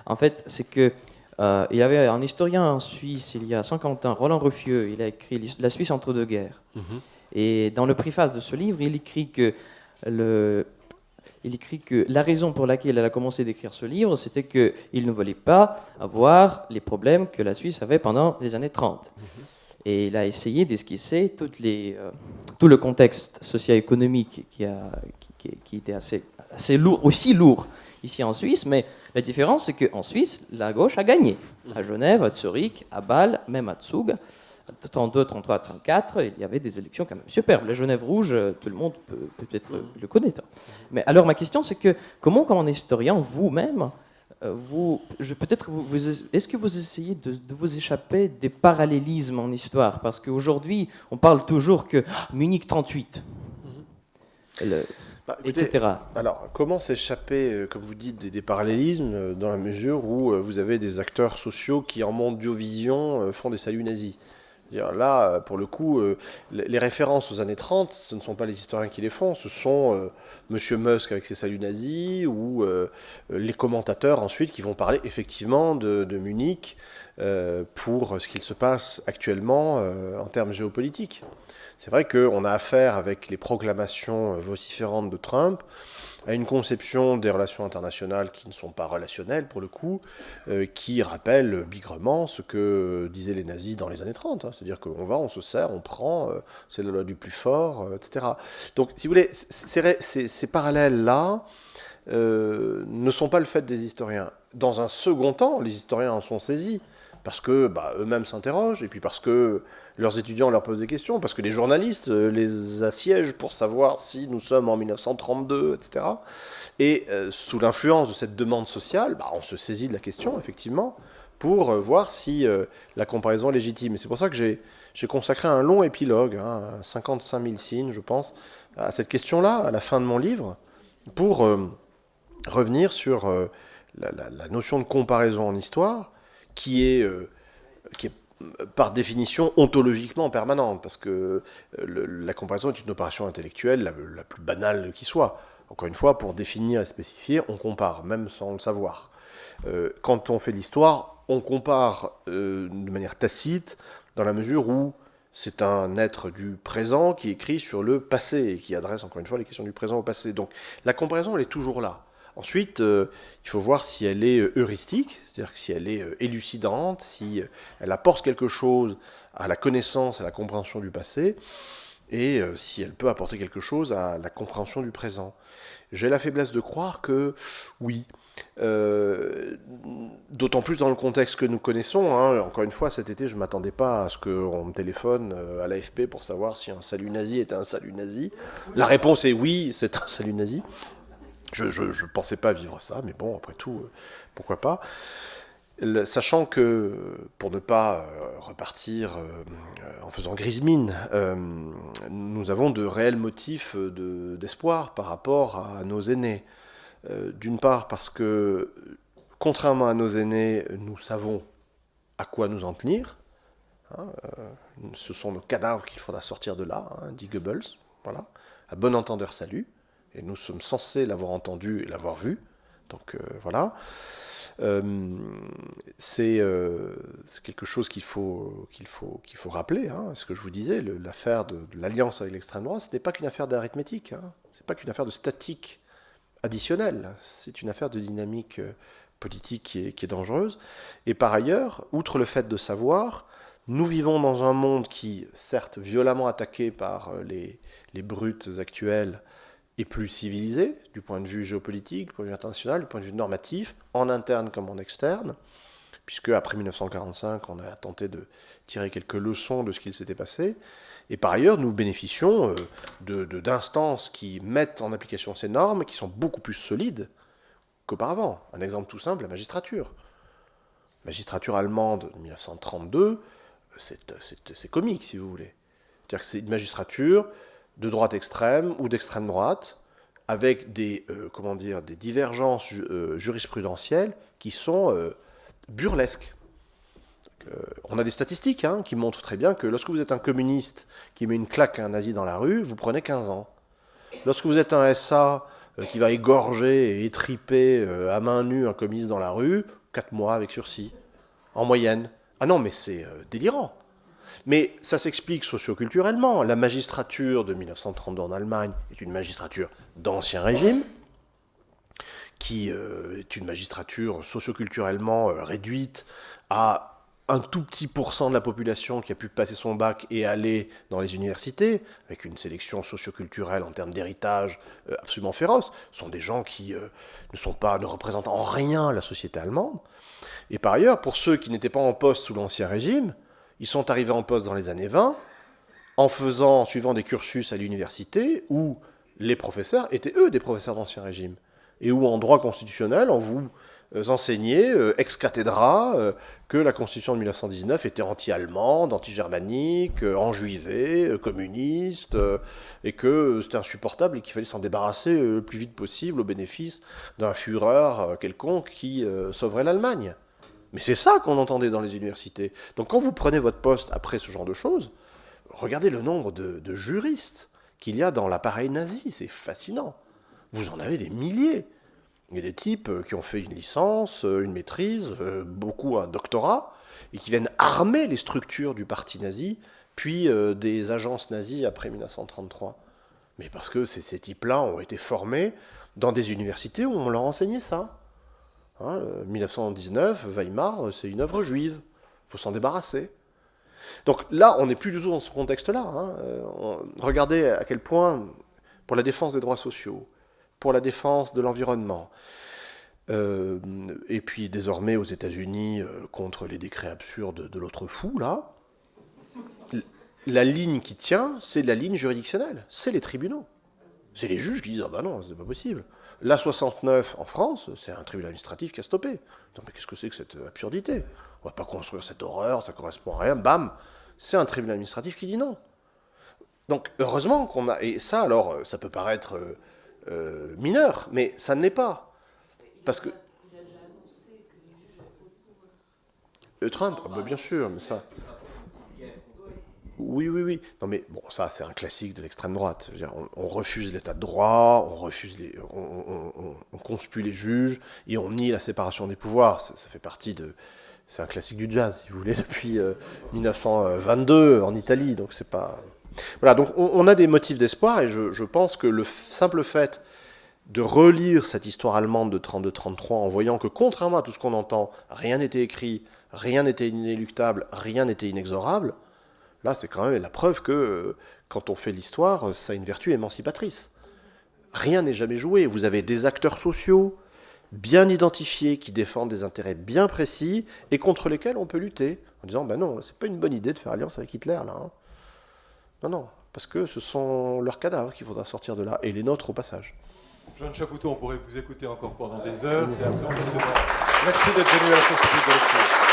En fait, c'est que il y avait un historien en Suisse, il y a 50 ans, Roland Ruffieux, il a écrit La Suisse entre 2 guerres. Et dans le préface de ce livre, il écrit que la raison pour laquelle elle a commencé d'écrire ce livre, c'était qu'il ne voulait pas avoir les problèmes que la Suisse avait pendant les années 30. Et il a essayé d'esquisser tout le contexte socio-économique qui était assez lourd, aussi lourd ici en Suisse, mais la différence, c'est qu'en Suisse, la gauche a gagné. À Genève, à Zurich, à Bâle, même à Zug, 32, 33, 34, il y avait des élections quand même superbes. La Genève rouge, tout le monde peut peut-être le connaître. Mais alors ma question, c'est que comment, comme un historien, vous-même, est-ce que vous essayez de vous échapper des parallélismes en histoire? Parce qu'aujourd'hui, on parle toujours que Munich 38, Écoutez, etc. Alors, comment s'échapper, comme vous dites, des parallélismes, dans la mesure où vous avez des acteurs sociaux qui, en mondiovision, font des saluts nazis? Là, pour le coup, les références aux années 30, ce ne sont pas les historiens qui les font, ce sont Monsieur Musk avec ses saluts nazis, ou les commentateurs ensuite qui vont parler effectivement de Munich pour ce qu'il se passe actuellement en termes géopolitiques. C'est vrai qu'on a affaire, avec les proclamations vociférantes de Trump, à une conception des relations internationales qui ne sont pas relationnelles, pour le coup, qui rappelle bigrement ce que disaient les nazis dans les années 30. Hein. C'est-à-dire qu'on va, on se sert, on prend, c'est la loi du plus fort, etc. Donc, si vous voulez, ces parallèles-là ne sont pas le fait des historiens. Dans un second temps, les historiens en sont saisis, parce que eux-mêmes s'interrogent, et puis parce que leurs étudiants leur posent des questions, parce que les journalistes les assiègent pour savoir si nous sommes en 1932, etc. Et sous l'influence de cette demande sociale, on se saisit de la question, effectivement, pour voir si la comparaison est légitime. Et c'est pour ça que j'ai consacré un long épilogue, 55 000 signes, je pense, à cette question-là, à la fin de mon livre, pour revenir sur la notion de comparaison en histoire, qui est par définition ontologiquement permanente, parce que la comparaison est une opération intellectuelle la plus banale qui soit. Encore une fois, pour définir et spécifier, on compare, même sans le savoir. Quand on fait l'histoire, on compare de manière tacite, dans la mesure où c'est un être du présent qui écrit sur le passé, et qui adresse encore une fois les questions du présent au passé. Donc la comparaison, elle est toujours là. Ensuite, il faut voir si elle est heuristique, c'est-à-dire si elle est élucidante, si elle apporte quelque chose à la connaissance, à la compréhension du passé, et si elle peut apporter quelque chose à la compréhension du présent. J'ai la faiblesse de croire que oui, d'autant plus dans le contexte que nous connaissons. Hein. Encore une fois, cet été, je ne m'attendais pas à ce qu'on me téléphone à l'AFP pour savoir si un salut nazi était un salut nazi. La réponse est oui, c'est un salut nazi. Je ne pensais pas vivre ça, mais bon, après tout, pourquoi pas. Sachant que, pour ne pas repartir en faisant grise mine, nous avons de réels motifs d'espoir par rapport à nos aînés. D'une part parce que, contrairement à nos aînés, nous savons à quoi nous en tenir. Ce sont nos cadavres qu'il faudra sortir de là, dit Goebbels, voilà, à bon entendeur salut. Et nous sommes censés l'avoir entendu et l'avoir vu. Donc voilà. c'est quelque chose qu'il faut rappeler. Hein. Ce que je vous disais, l'affaire de l'alliance avec l'extrême droite, ce n'est pas qu'une affaire d'arithmétique, hein. Ce n'est pas qu'une affaire de statique additionnelle, c'est une affaire de dynamique politique qui est dangereuse. Et par ailleurs, outre le fait de savoir, nous vivons dans un monde qui, certes, violemment attaqué par les brutes actuelles, est plus civilisé, du point de vue géopolitique, du point de vue international, du point de vue normatif, en interne comme en externe, puisque après 1945, on a tenté de tirer quelques leçons de ce qu'il s'était passé. Et par ailleurs, nous bénéficions d'instances qui mettent en application ces normes, qui sont beaucoup plus solides qu'auparavant. Un exemple tout simple, la magistrature. La magistrature allemande de 1932, c'est comique, si vous voulez. C'est-à-dire que c'est une magistrature de droite extrême ou d'extrême droite, avec des divergences jurisprudentielles qui sont burlesques. On a des statistiques qui montrent très bien que lorsque vous êtes un communiste qui met une claque à un nazi dans la rue, vous prenez 15 ans. Lorsque vous êtes un SA qui va égorger et étriper à main nue un communiste dans la rue, 4 mois avec sursis, en moyenne. Ah non, mais c'est délirant. Mais ça s'explique socioculturellement. La magistrature de 1932 en Allemagne est une magistrature d'ancien régime, qui est une magistrature socioculturellement réduite à un tout petit pourcent de la population qui a pu passer son bac et aller dans les universités, avec une sélection socioculturelle en termes d'héritage absolument féroce. Ce sont des gens qui ne représentent en rien la société allemande. Et par ailleurs, pour ceux qui n'étaient pas en poste sous l'Ancien Régime, ils sont arrivés en poste dans les années 20 en suivant des cursus à l'université où les professeurs étaient eux des professeurs d'Ancien Régime et où en droit constitutionnel on vous enseignait ex cathedra que la Constitution de 1919 était anti-allemande, anti-germanique, enjuivée, communiste et que c'était insupportable et qu'il fallait s'en débarrasser le plus vite possible au bénéfice d'un Führer quelconque qui sauverait l'Allemagne. Mais c'est ça qu'on entendait dans les universités. Donc quand vous prenez votre poste après ce genre de choses, regardez le nombre de juristes qu'il y a dans l'appareil nazi, c'est fascinant. Vous en avez des milliers. Il y a des types qui ont fait une licence, une maîtrise, beaucoup un doctorat, et qui viennent armer les structures du parti nazi, puis des agences nazies après 1933. Mais parce que ces types-là ont été formés dans des universités où on leur enseignait ça. 1919, Weimar, c'est une œuvre juive. Il faut s'en débarrasser. Donc là, on n'est plus du tout dans ce contexte-là. Regardez à quel point, pour la défense des droits sociaux, pour la défense de l'environnement, et puis désormais aux États-Unis, contre les décrets absurdes de l'autre fou, là, la ligne qui tient, c'est la ligne juridictionnelle. C'est les tribunaux. C'est les juges qui disent « Ah ben non, c'est pas possible ». La 69 en France, c'est un tribunal administratif qui a stoppé. Mais qu'est-ce que c'est que cette absurdité? On ne va pas construire cette horreur, ça ne correspond à rien. Bam, c'est un tribunal administratif qui dit non. Donc heureusement qu'on a... Et ça, alors, ça peut paraître mineur, mais ça ne l'est pas. Parce que... Il a déjà annoncé que les juges avaient Trump, bien sûr, mais ça... Oui. Non mais bon, ça c'est un classique de l'extrême droite. Je veux dire, on refuse l'état de droit, on conspue les juges et on nie la séparation des pouvoirs. Ça fait partie de... C'est un classique du jazz, si vous voulez, depuis 1922 en Italie. Donc c'est pas... Voilà, donc on a des motifs d'espoir et je pense que le simple fait de relire cette histoire allemande de 32-33 en voyant que contrairement à tout ce qu'on entend, rien n'était écrit, rien n'était inéluctable, rien n'était inexorable, là, c'est quand même la preuve que, quand on fait l'histoire, ça a une vertu émancipatrice. Rien n'est jamais joué. Vous avez des acteurs sociaux bien identifiés qui défendent des intérêts bien précis et contre lesquels on peut lutter. En disant, ben non, c'est pas une bonne idée de faire alliance avec Hitler, là. Non, parce que ce sont leurs cadavres qu'il faudra sortir de là, et les nôtres au passage. Jean Chapoutot, on pourrait vous écouter encore pendant des heures. C'est absolument passionnant. Merci d'être venu à la Société de lecture.